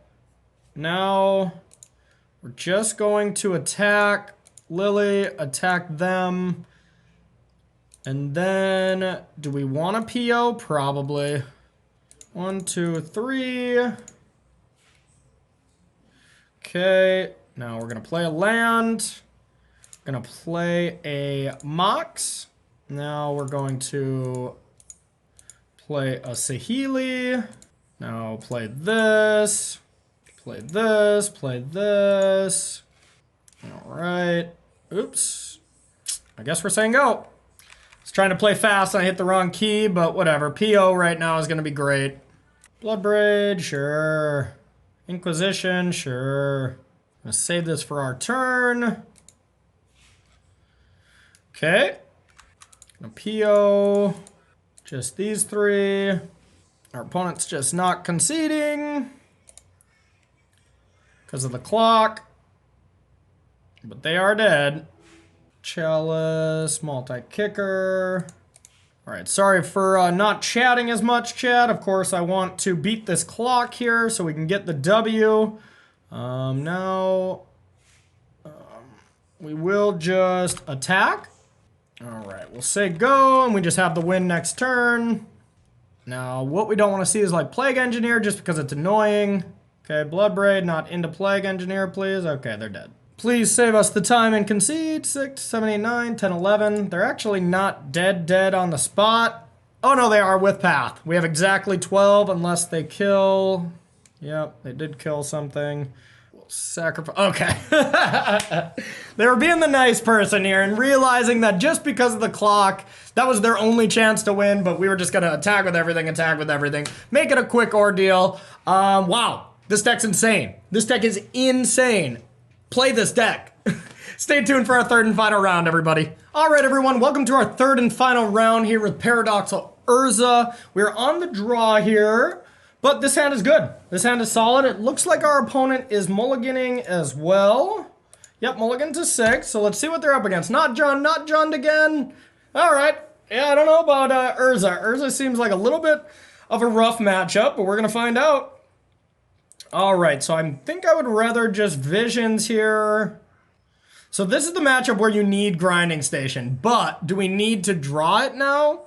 S1: Now we're just going to attack Lily, attack them. And then do we want a PO? Probably. 1, 2, 3. Okay, now we're gonna play a land. Gonna play a Mox. Now we're going to play a Saheeli. Now play this. Play this. Play this. All right. Oops. I guess we're saying go. I was trying to play fast and I hit the wrong key, but whatever. PO right now is gonna be great. Bloodbraid, sure. Inquisition, sure. I'm gonna save this for our turn. Okay. Gonna PO. Just these 3. Our opponent's just not conceding because of the clock. But they are dead. Chalice, multi-kicker. Alright, sorry for not chatting as much, chat. Of course, I want to beat this clock here so we can get the W. Now, we will just attack. Alright, we'll say go, and we just have the win next turn. Now, what we don't want to see is like Plague Engineer, just because it's annoying. Okay, Bloodbraid, not into Plague Engineer, please. Okay, they're dead. Please save us the time and concede. 6, 7, 8, 9, 10, 11. They're actually not dead on the spot. Oh no, they are with Path. We have exactly 12 unless they kill. Yep, they did kill something. We'll sacrifice. Okay. They were being the nice person here and realizing that just because of the clock, that was their only chance to win, but we were just gonna attack with everything. Make it a quick ordeal. Wow, this deck's insane. This deck is insane. Play this deck. Stay tuned for our third and final round, everybody. All right, everyone, welcome to our third and final round here with Paradoxical Urza. We're on the draw here, but this hand is good. This hand is solid. It looks like our opponent is mulliganing as well. Yep, mulligan to 6, so let's see what they're up against. Not John again. All right, yeah, I don't know about Urza. Urza seems like a little bit of a rough matchup, but we're gonna find out. All right, so I think I would rather just visions here. So this is the matchup where you need Grinding Station, but do we need to draw it now?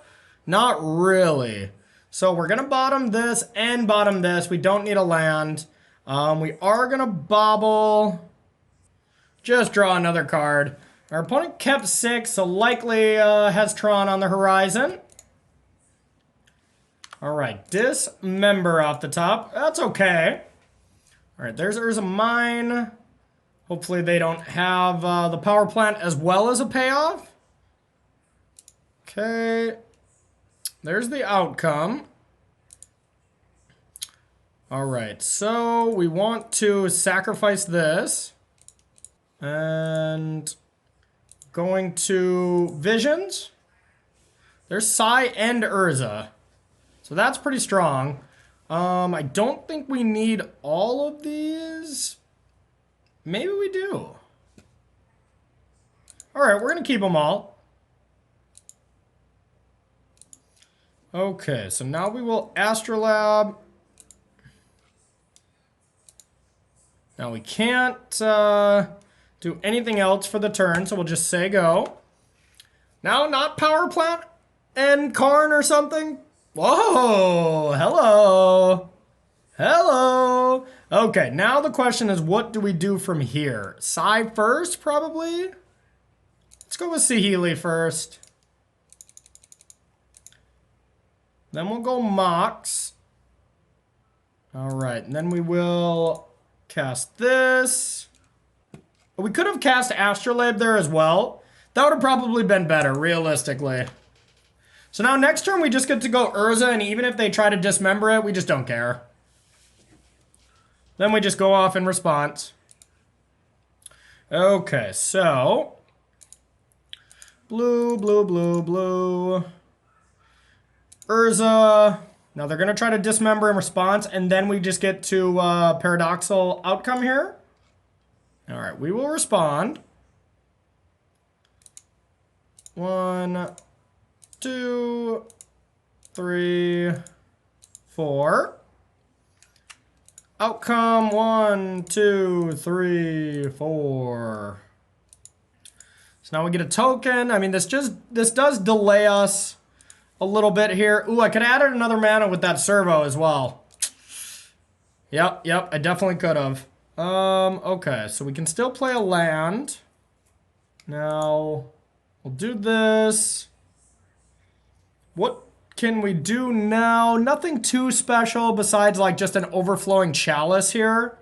S1: Not really. So we're gonna bottom this and bottom this. We don't need a land. We are gonna bobble. Just draw another card. Our opponent kept 6, so likely has Tron on the horizon. All right, Dismember off the top. That's okay. All right, there's Urza Mine. Hopefully they don't have the power plant as well as a payoff. Okay. There's the outcome. All right, so we want to sacrifice this. And going to Visions. There's Psy and Urza. So that's pretty strong. I don't think we need all of these. Maybe we do. All right, we're gonna keep them all. Okay, so now we will Astrolab. Now we can't do anything else for the turn, so we'll just say go. Now, not power plant and Karn or something. Whoa, hello. Hello. Okay, now the question is, what do we do from here? Psy first, probably? Let's go with Saheeli first. Then we'll go Mox. All right, and then we will cast this. We could have cast Astrolabe there as well. That would have probably been better, realistically. So now next turn we just get to go Urza, and even if they try to dismember it, we just don't care. Then we just go off in response. Okay, so blue, blue, blue, blue. Urza. Now they're gonna try to dismember in response, and then we just get to paradoxical outcome here. All right, we will respond. 1, 2, 3, 4. Outcome 1, 2, 3, 4. So now we get a token. I mean, this does delay us a little bit here. Ooh, I could have added another mana with that servo as well. Yep, I definitely could have. Okay, so we can still play a land. Now, we'll do this. What can we do now? Nothing too special besides like just an overflowing chalice here.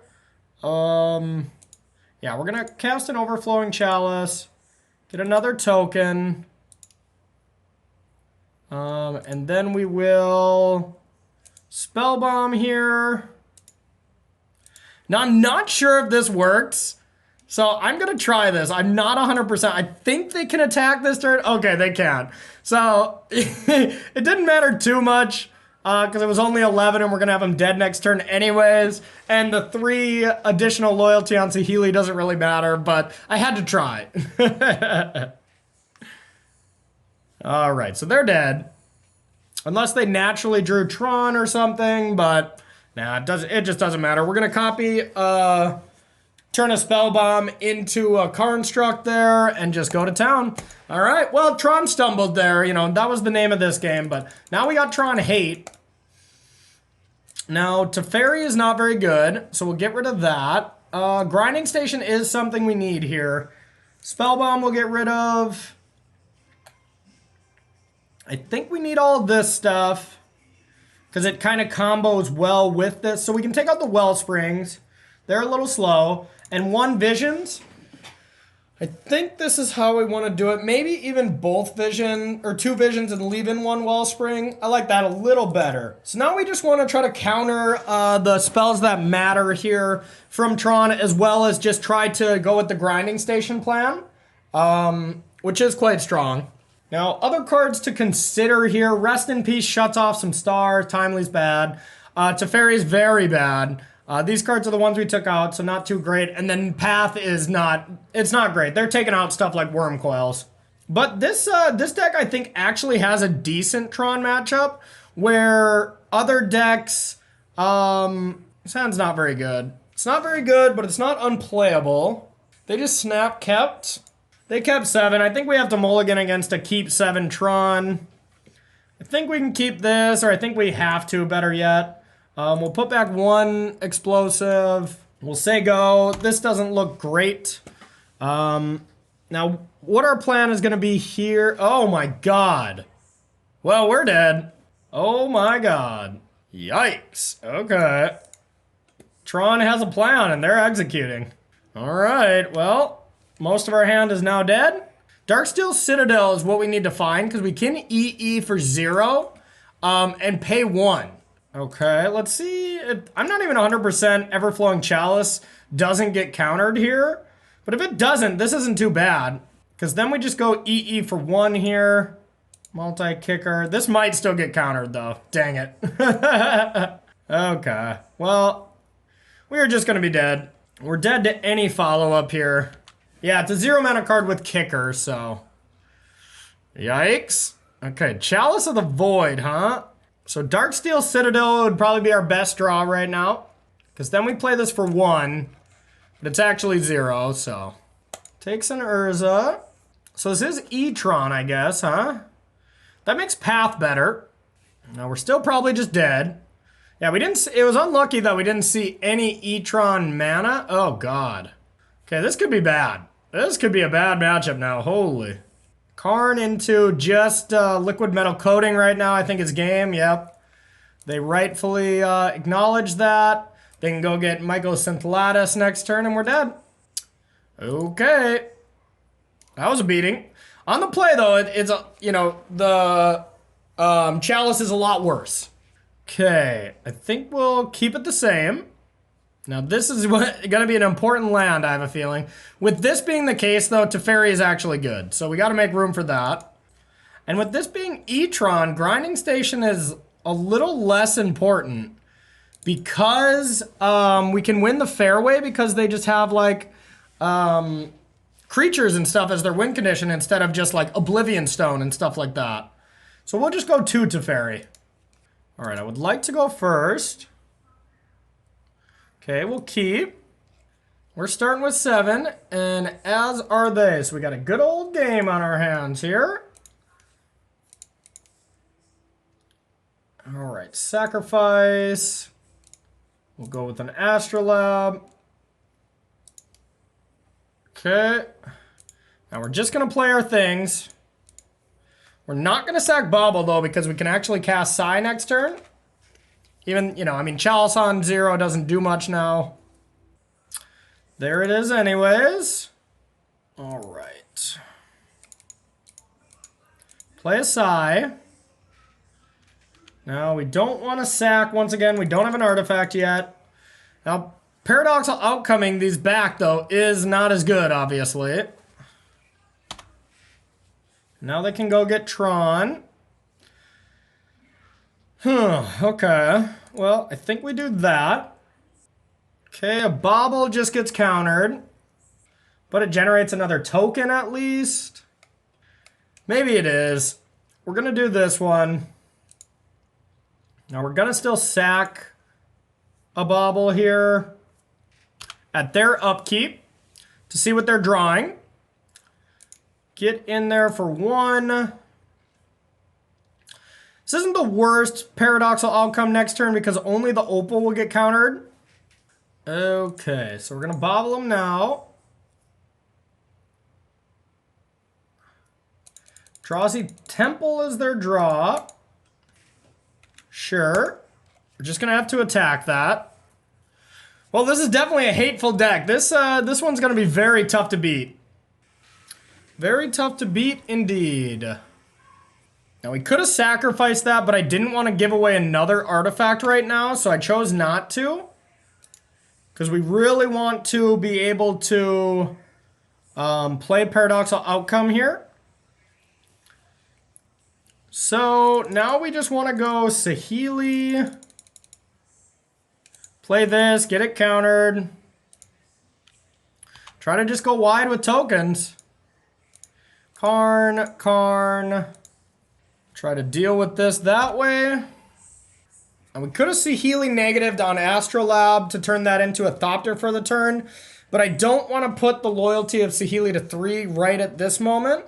S1: Yeah, we're gonna cast an overflowing chalice, get another token. And then we will Spellbomb here. Now, I'm not sure if this works, so I'm going to try this. I'm not 100%. I think they can attack this turn. Okay, they can. So, it didn't matter too much, because it was only 11, and we're going to have him dead next turn anyways. And the 3 additional loyalty on Saheeli doesn't really matter, but I had to try. All right, so they're dead. Unless they naturally drew Tron or something, but nah, it just doesn't matter. We're gonna copy, turn a Spellbomb into a Construct there and just go to town. All right, well, Tron stumbled there, you know, that was the name of this game, but now we got Tron Hate. Now, Teferi is not very good, so we'll get rid of that. Grinding Station is something we need here. Spellbomb we'll get rid of. I think we need all this stuff because it kind of combos well with this. So we can take out the Wellsprings. They're a little slow. And 1 Visions. I think this is how we want to do it. Maybe even both Vision or 2 Visions and leave in 1 Wellspring. I like that a little better. So now we just want to try to counter the spells that matter here from Tron, as well as just try to go with the Grinding Station plan, which is quite strong. Now, other cards to consider here. Rest in Peace shuts off some stars. Timely's bad. Teferi's very bad. These cards are the ones we took out, so not too great. And then Path is not, it's not great. They're taking out stuff like Worm Coils. But this deck, I think, actually has a decent Tron matchup, where other decks, this hand's not very good. It's not very good, but it's not unplayable. They just snap kept. They kept 7. I think we have to mulligan against a keep 7 Tron. I think we can keep this, or I think we have to, better yet. We'll put back 1 explosive. We'll say go. This doesn't look great. Now, what our plan is going to be here. Oh my god. Well, we're dead. Oh my god. Yikes. Okay. Tron has a plan and they're executing. Alright, well, most of our hand is now dead. Darksteel Citadel is what we need to find because we can EE for 0 and pay 1. Okay, let's see. I'm not even 100% Everflowing Chalice doesn't get countered here. But if it doesn't, this isn't too bad. Because then we just go EE for 1 here. Multi-kicker. This might still get countered though. Dang it. Okay. Well, we are just going to be dead. We're dead to any follow-up here. Yeah, it's a 0 mana card with kicker, so. Yikes. Okay, Chalice of the Void, huh? So Darksteel Citadel would probably be our best draw right now. Because then we play this for 1. But it's actually 0, so. Takes an Urza. So this is E-Tron, I guess, huh? That makes Path better. Now we're still probably just dead. Yeah, we didn't. It was unlucky that we didn't see any E-Tron mana. Oh, God. Okay, this could be bad. This could be a bad matchup now. Holy. Karn into just liquid metal coating right now. I think it's game. Yep. They rightfully acknowledge that. They can go get Mycosynthellatus next turn and we're dead. Okay. That was a beating. On the play, though, it's a, you know, the Chalice is a lot worse. Okay, I think we'll keep it the same. Now, this is going to be an important land, I have a feeling. With this being the case, though, Teferi is actually good. So we got to make room for that. And with this being E-Tron, Grinding Station is a little less important. Because we can win the fairway because they just have, like, creatures and stuff as their win condition instead of just, like, Oblivion Stone and stuff like that. So we'll just go 2 Teferi. All right, I would like to go first. Okay, we'll keep. We're starting with 7, and as are they. So we got a good old game on our hands here. All right, sacrifice. We'll go with an Astrolabe. Okay. Now we're just going to play our things. We're not going to sack Bauble, though, because we can actually cast Psy next turn. Even, you know, I mean, Chalice on 0 doesn't do much now. There it is anyways. All right. Play a Psy. Now, we don't want to sack. Once again, we don't have an artifact yet. Now, Paradoxical Outcoming these back, though, is not as good, obviously. Now they can go get Tron. Okay. Well, I think we do that. Okay, a Bauble just gets countered. But it generates another token at least. Maybe it is. We're going to do this one. Now we're going to still sack a Bauble here at their upkeep to see what they're drawing. Get in there for 1. This isn't the worst paradoxical outcome next turn because only the Opal will get countered. Okay, so we're going to Bauble them now. Drowsy Temple is their draw. Sure. We're just going to have to attack that. Well, this is definitely a hateful deck. This one's going to be very tough to beat. Very tough to beat indeed. Now, we could have sacrificed that, but I didn't want to give away another artifact right now, so I chose not to. Because we really want to be able to play Paradoxical Outcome here. So, now we just want to go Saheeli. Play this, get it countered. Try to just go wide with tokens. Karn. Try to deal with this that way. And we could have Saheeli negatived on Astrolabe to turn that into a Thopter for the turn. But I don't want to put the loyalty of Saheeli to 3 right at this moment.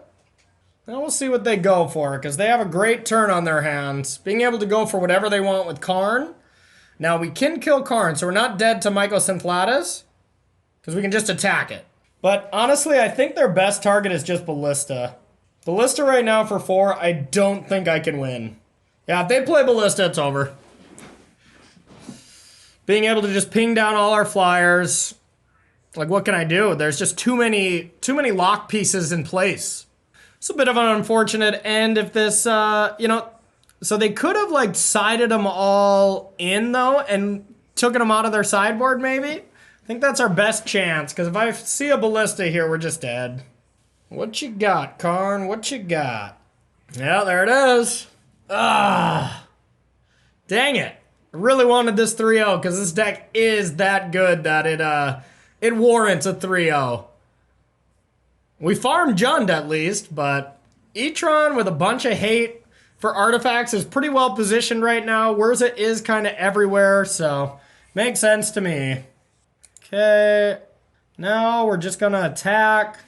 S1: Now we'll see what they go for, because they have a great turn on their hands. Being able to go for whatever they want with Karn. Now we can kill Karn, so we're not dead to Mycosynthlatus, because we can just attack it. But honestly, I think their best target is just Ballista. Ballista right now for 4, I don't think I can win. Yeah, if they play Ballista, it's over. Being able to just ping down all our flyers. Like, what can I do? There's just too many lock pieces in place. It's a bit of an unfortunate end if this, you know, so they could have, like, sided them all in, though, and taken them out of their sideboard, maybe? I think that's our best chance, because if I see a Ballista here, we're just dead. What you got, Karn? What you got? Yeah, there it is. Ah, dang it. I really wanted this 3-0, because this deck is that good that it warrants a 3-0. We farmed Jund at least, but Etron with a bunch of hate for artifacts is pretty well positioned right now. Urza is kind of everywhere, so makes sense to me. Okay, now we're just gonna attack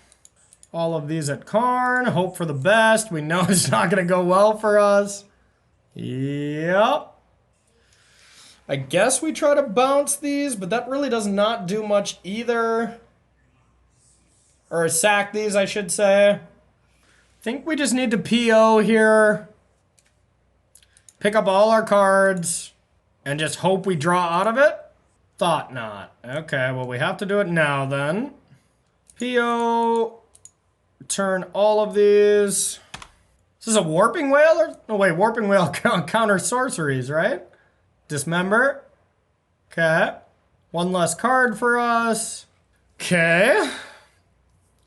S1: all of these at Karn. Hope for the best. We know it's not gonna go well for us. Yep. I guess we try to bounce these, but that really does not do much either. Or sack these, I should say. I think we just need to PO here. Pick up all our cards. And just hope we draw out of it? Thought not. Okay, well we have to do it now then. PO. Turn all of these. Is this a Warping Whale? Or, no, wait, Warping Whale counter sorceries, right? Dismember. Okay. One less card for us. Okay.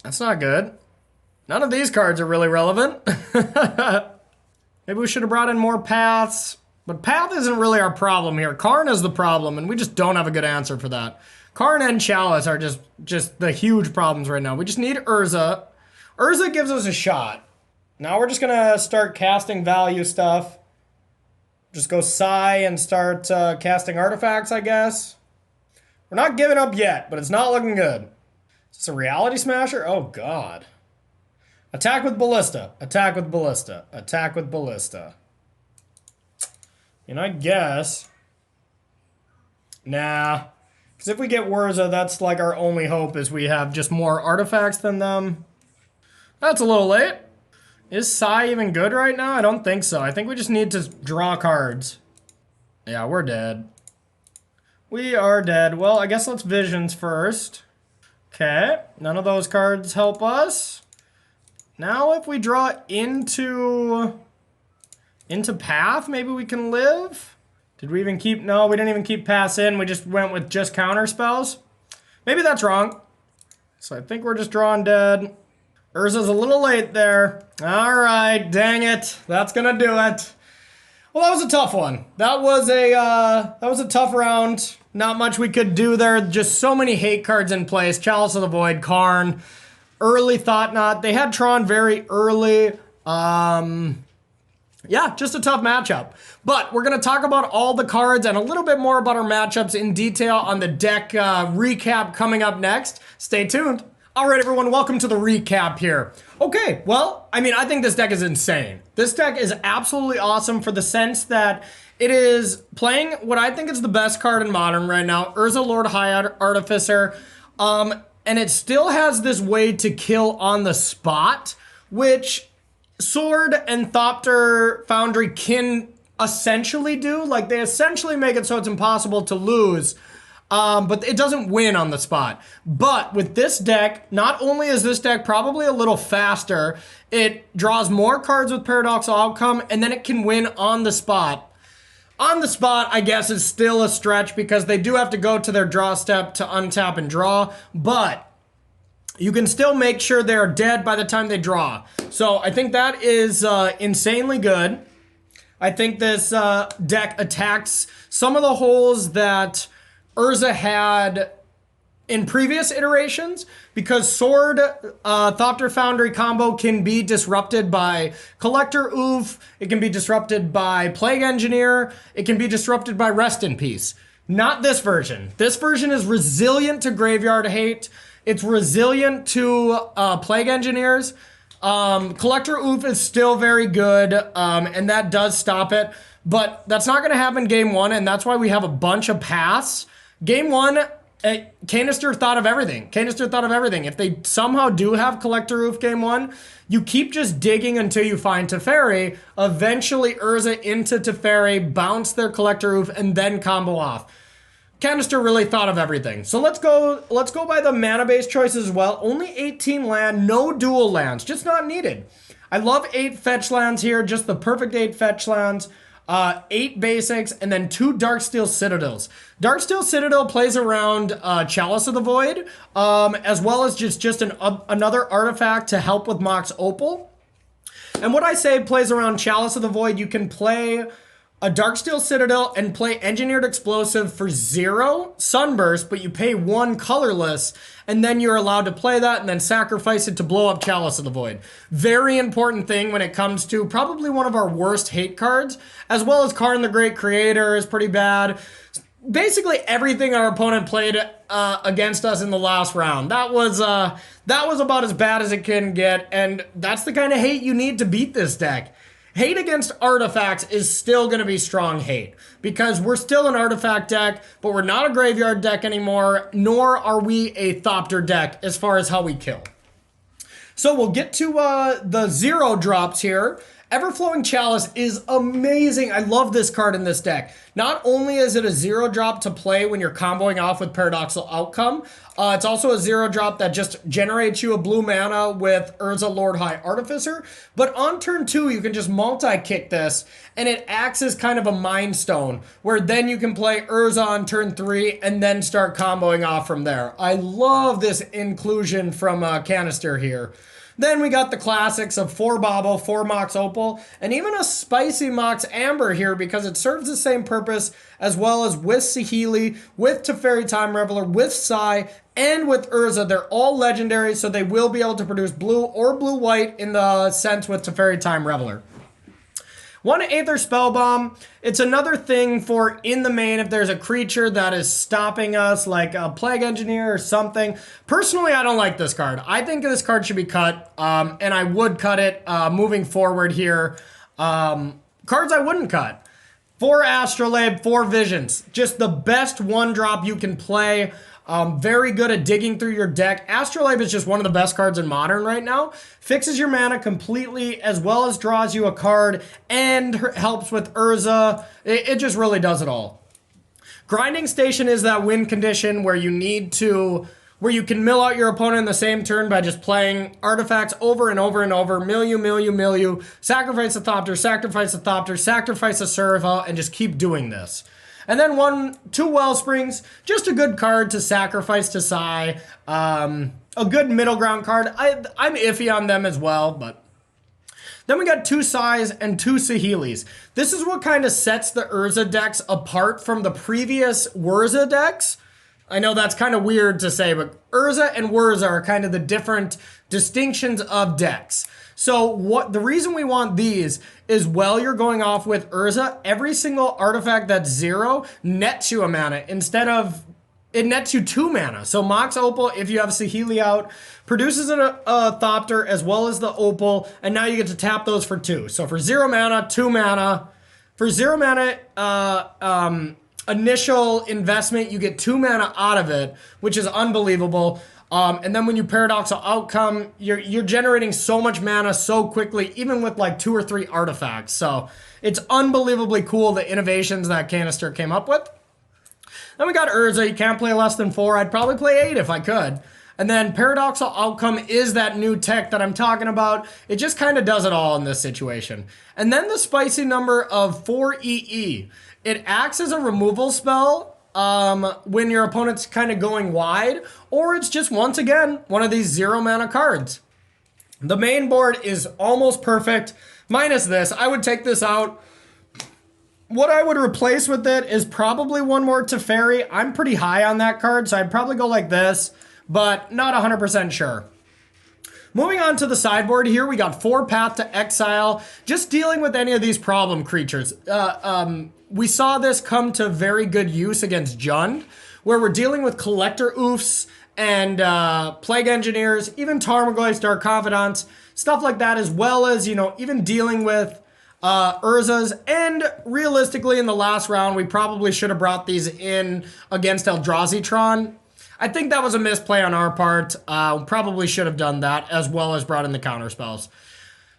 S1: That's not good. None of these cards are really relevant. Maybe we should have brought in more paths. But path isn't really our problem here. Karn is the problem, and we just don't have a good answer for that. Karn and Chalice are just the huge problems right now. We just need Urza. Urza gives us a shot. Now we're just gonna start casting value stuff. Just go Sigh and start casting artifacts, I guess. We're not giving up yet, but it's not looking good. Is this a Reality Smasher? Oh, God. Attack with Ballista. Attack with Ballista. Attack with Ballista. And I guess... Nah. Because if we get Urza, that's like our only hope is we have just more artifacts than them. That's a little late. Is Sigh even good right now? I don't think so. I think we just need to draw cards. Yeah, we're dead. We are dead. Well, I guess let's Visions first. Okay, none of those cards help us. Now if we draw into Path, maybe we can live? Did we even keep, no, we didn't even keep Pass in. We just went with just counter spells. Maybe that's wrong. So I think we're just drawing dead. Urza's a little late there. All right, dang it. That's gonna do it. Well, that was a tough one. That was a tough round. Not much we could do there. Just so many hate cards in place. Chalice of the Void, Karn, early Thought Knot. They had Tron very early. Yeah, just a tough matchup. But we're gonna talk about all the cards and a little bit more about our matchups in detail on the deck recap coming up next. Stay tuned. All right, everyone, welcome to the recap here. Okay, well, I mean, I think this deck is insane. This deck is absolutely awesome for the sense that it is playing what I think is the best card in Modern right now, Urza Lord High Artificer, and it still has this way to kill on the spot, which Sword and Thopter Foundry can essentially do. Like, they essentially make it so it's impossible to lose. But it doesn't win on the spot. But with this deck, not only is this deck probably a little faster, it draws more cards with Paradoxical Outcome, and then it can win on the spot. On the spot, I guess, is still a stretch because they do have to go to their draw step to untap and draw, but you can still make sure they are dead by the time they draw. So I think that is insanely good. I think this deck attacks some of the holes that Urza had in previous iterations, because Sword Thopter Foundry combo can be disrupted by Collector Oof, it can be disrupted by Plague Engineer, it can be disrupted by Rest in Peace. Not this version. This version is resilient to graveyard hate. It's resilient to plague engineers. Collector Oof is still very good, and that does stop it. But that's not going to happen game one, and that's why we have a bunch of paths. Game one, Canister thought of everything. Canister thought of everything. If they somehow do have Collector Oof game one, you keep just digging until you find Teferi. Eventually, Urza into Teferi, bounce their Collector Oof, and then combo off. Canister really thought of everything. So let's go by the mana-based choices as well. Only 18 land, no dual lands, just not needed. I love 8 fetch lands here, just the perfect 8 fetch lands. 8 basics, and then 2 Darksteel Citadels. Darksteel Citadel plays around Chalice of the Void, as well as just another artifact to help with Mox Opal. And what I say plays around Chalice of the Void, you can play a Darksteel Citadel and play Engineered Explosive for 0 Sunburst, but you pay 1 colorless, and then you're allowed to play that and then sacrifice it to blow up Chalice of the Void. Very important thing when it comes to probably one of our worst hate cards, as well as Karn the Great Creator is pretty bad. Basically everything our opponent played against us in the last round. That was about as bad as it can get, and that's the kind of hate you need to beat this deck. Hate against artifacts is still going to be strong hate because we're still an artifact deck, but we're not a graveyard deck anymore, nor are we a Thopter deck as far as how we kill. So we'll get to the 0 drops here. Everflowing Chalice is amazing. I love this card in this deck. Not only is it a 0 drop to play when you're comboing off with Paradoxical Outcome, it's also a 0 drop that just generates you a blue mana with Urza Lord High Artificer. But on turn 2, you can just multi-kick this, and it acts as kind of a Mind Stone, where then you can play Urza on turn 3 and then start comboing off from there. I love this inclusion from Canister here. Then we got the classics of 4 Bauble, 4 Mox Opal, and even a spicy Mox Amber here because it serves the same purpose as well as with Saheeli, with Teferi Time Reveler, with Sai, and with Urza. They're all legendary, so they will be able to produce blue or blue-white in the sense with Teferi Time Reveler. 1 Aether Spellbomb, it's another thing for in the main if there's a creature that is stopping us, like a Plague Engineer or something. Personally, I don't like this card. I think this card should be cut, and I would cut it moving forward here. Cards I wouldn't cut. 4 Astrolabe, 4 Visions. Just the best 1-drop you can play. Very good at digging through your deck. Astrolabe is just one of the best cards in Modern right now. Fixes your mana completely as well as draws you a card and helps with Urza. It just really does it all. Grinding Station is that win condition where you can mill out your opponent in the same turn by just playing artifacts over and over and over. Mill you, sacrifice a Thopter, sacrifice a Thopter, sacrifice a Serval, and just keep doing this. And then 2 Wellsprings, just a good card to sacrifice to Sai. A good middle ground card. I'm iffy on them as well, but... Then we got 2 Sais and 2 Saheelis. This is what kind of sets the Urza decks apart from the previous Wurza decks. I know that's kind of weird to say, but Urza and Wurza are kind of the different distinctions of decks. So the reason we want these is while you're going off with Urza, every single artifact that's 0 nets you a mana instead of, it nets you 2 mana. So Mox Opal, if you have Saheeli out, produces a Thopter as well as the Opal, and now you get to tap those for 2. So for 0 mana, 2 mana. For 0 mana, initial investment, you get 2 mana out of it, which is unbelievable. And then when you Paradoxical Outcome, you're generating so much mana so quickly, even with like 2 or 3 artifacts. So it's unbelievably cool, the innovations that Canister came up with. Then we got Urza. You can't play less than 4. I'd probably play 8 if I could. And then Paradoxical Outcome is that new tech that I'm talking about. It just kind of does it all in this situation. And then the spicy number of 4 EE. It acts as a removal spell when your opponent's kind of going wide, or it's just, once again, one of these 0 mana cards. The main board is almost perfect, minus this. I would take this out. What I would replace with it is probably 1 more Teferi. I'm pretty high on that card, so I'd probably go like this, but not 100% sure. Moving on to the sideboard here, we got 4 Path to Exile, just dealing with any of these problem creatures. We saw this come to very good use against Jund, where we're dealing with Collector Oofs and Plague Engineers, even Tarmogoyfs, Dark Confidants, stuff like that, as well as, you know, even dealing with Urzas. And realistically, in the last round, we probably should have brought these in against Eldrazi. I think that was a misplay on our part. Probably should have done that, as well as brought in the counter spells.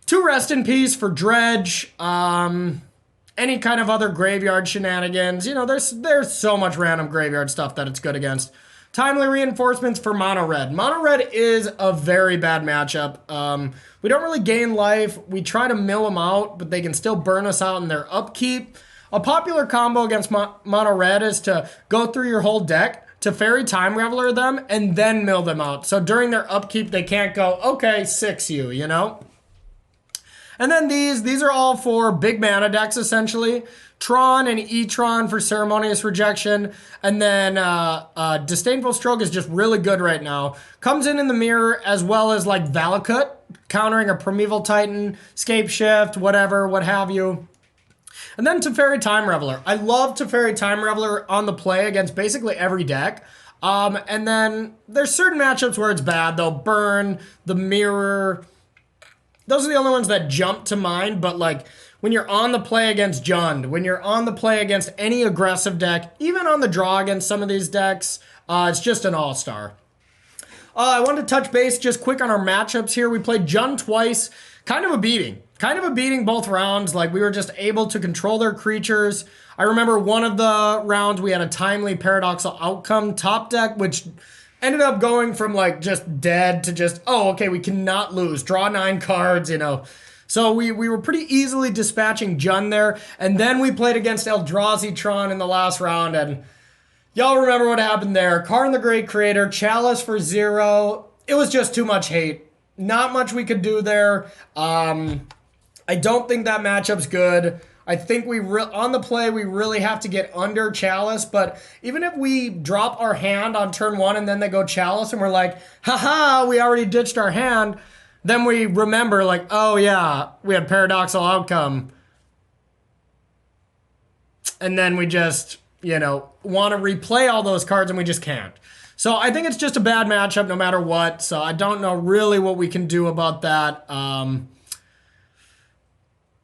S1: 2 Rest in Peace for Dredge. Any kind of other graveyard shenanigans. You know, there's so much random graveyard stuff that it's good against. Timely Reinforcements for Mono Red. Mono Red is a very bad matchup. We don't really gain life. We try to mill them out, but they can still burn us out in their upkeep. A popular combo against Mono Red is to go through your whole deck, to Fairy Time Reveler them, and then mill them out. So during their upkeep, they can't go, okay, 6 you know? And then these are all for big mana decks, essentially. Tron and E-Tron for Ceremonious Rejection. And then Disdainful Stroke is just really good right now. Comes in the mirror, as well as like Valakut, countering a Primeval Titan, Scape Shift, whatever, what have you. And then Teferi Time Reveler. I love Teferi Time Reveler on the play against basically every deck. And then there's certain matchups where it's bad, though. Burn, the Mirror. Those are the only ones that jump to mind, but like when you're on the play against Jund, when you're on the play against any aggressive deck, even on the draw against some of these decks, it's just an all-star. I wanted to touch base just quick on our matchups here. We played Jund twice, kind of a beating both rounds. Like we were just able to control their creatures. I remember one of the rounds we had a timely Paradoxical Outcome top deck, which ended up going from like just dead to just, oh, okay, we cannot lose. Draw 9 cards, you know. So we were pretty easily dispatching Jund there. And then we played against Eldrazi in the last round. And y'all remember what happened there. Karn the Great Creator, Chalice for 0. It was just too much hate. Not much we could do there. I don't think that matchup's good. I think on the play, we really have to get under Chalice, but even if we drop our hand on turn 1 and then they go Chalice and we're like, haha, we already ditched our hand, then we remember like, oh yeah, we had Paradoxical Outcome. And then we just, you know, want to replay all those cards and we just can't. So I think it's just a bad matchup no matter what, so I don't know really what we can do about that.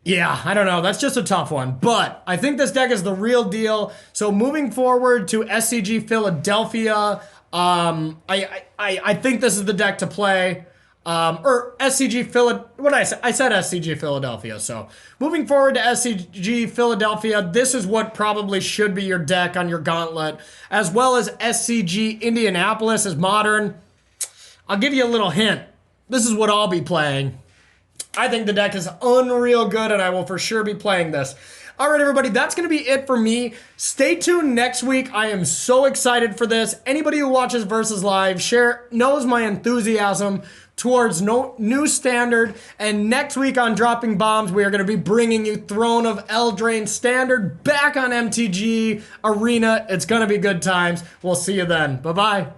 S1: Yeah, I don't know. That's just a tough one. But I think this deck is the real deal. So moving forward to SCG Philadelphia, I think this is the deck to play. Or SCG Philadelphia. What did I say? I said SCG Philadelphia. So moving forward to SCG Philadelphia, this is what probably should be your deck on your gauntlet. As well as SCG Indianapolis as modern. I'll give you a little hint. This is what I'll be playing. I think the deck is unreal good, and I will for sure be playing this. All right, everybody, that's going to be it for me. Stay tuned next week. I am so excited for this. Anybody who watches Versus Live knows my enthusiasm towards new standard. And next week on Dropping Bombs, we are going to be bringing you Throne of Eldraine Standard back on MTG Arena. It's going to be good times. We'll see you then. Bye-bye.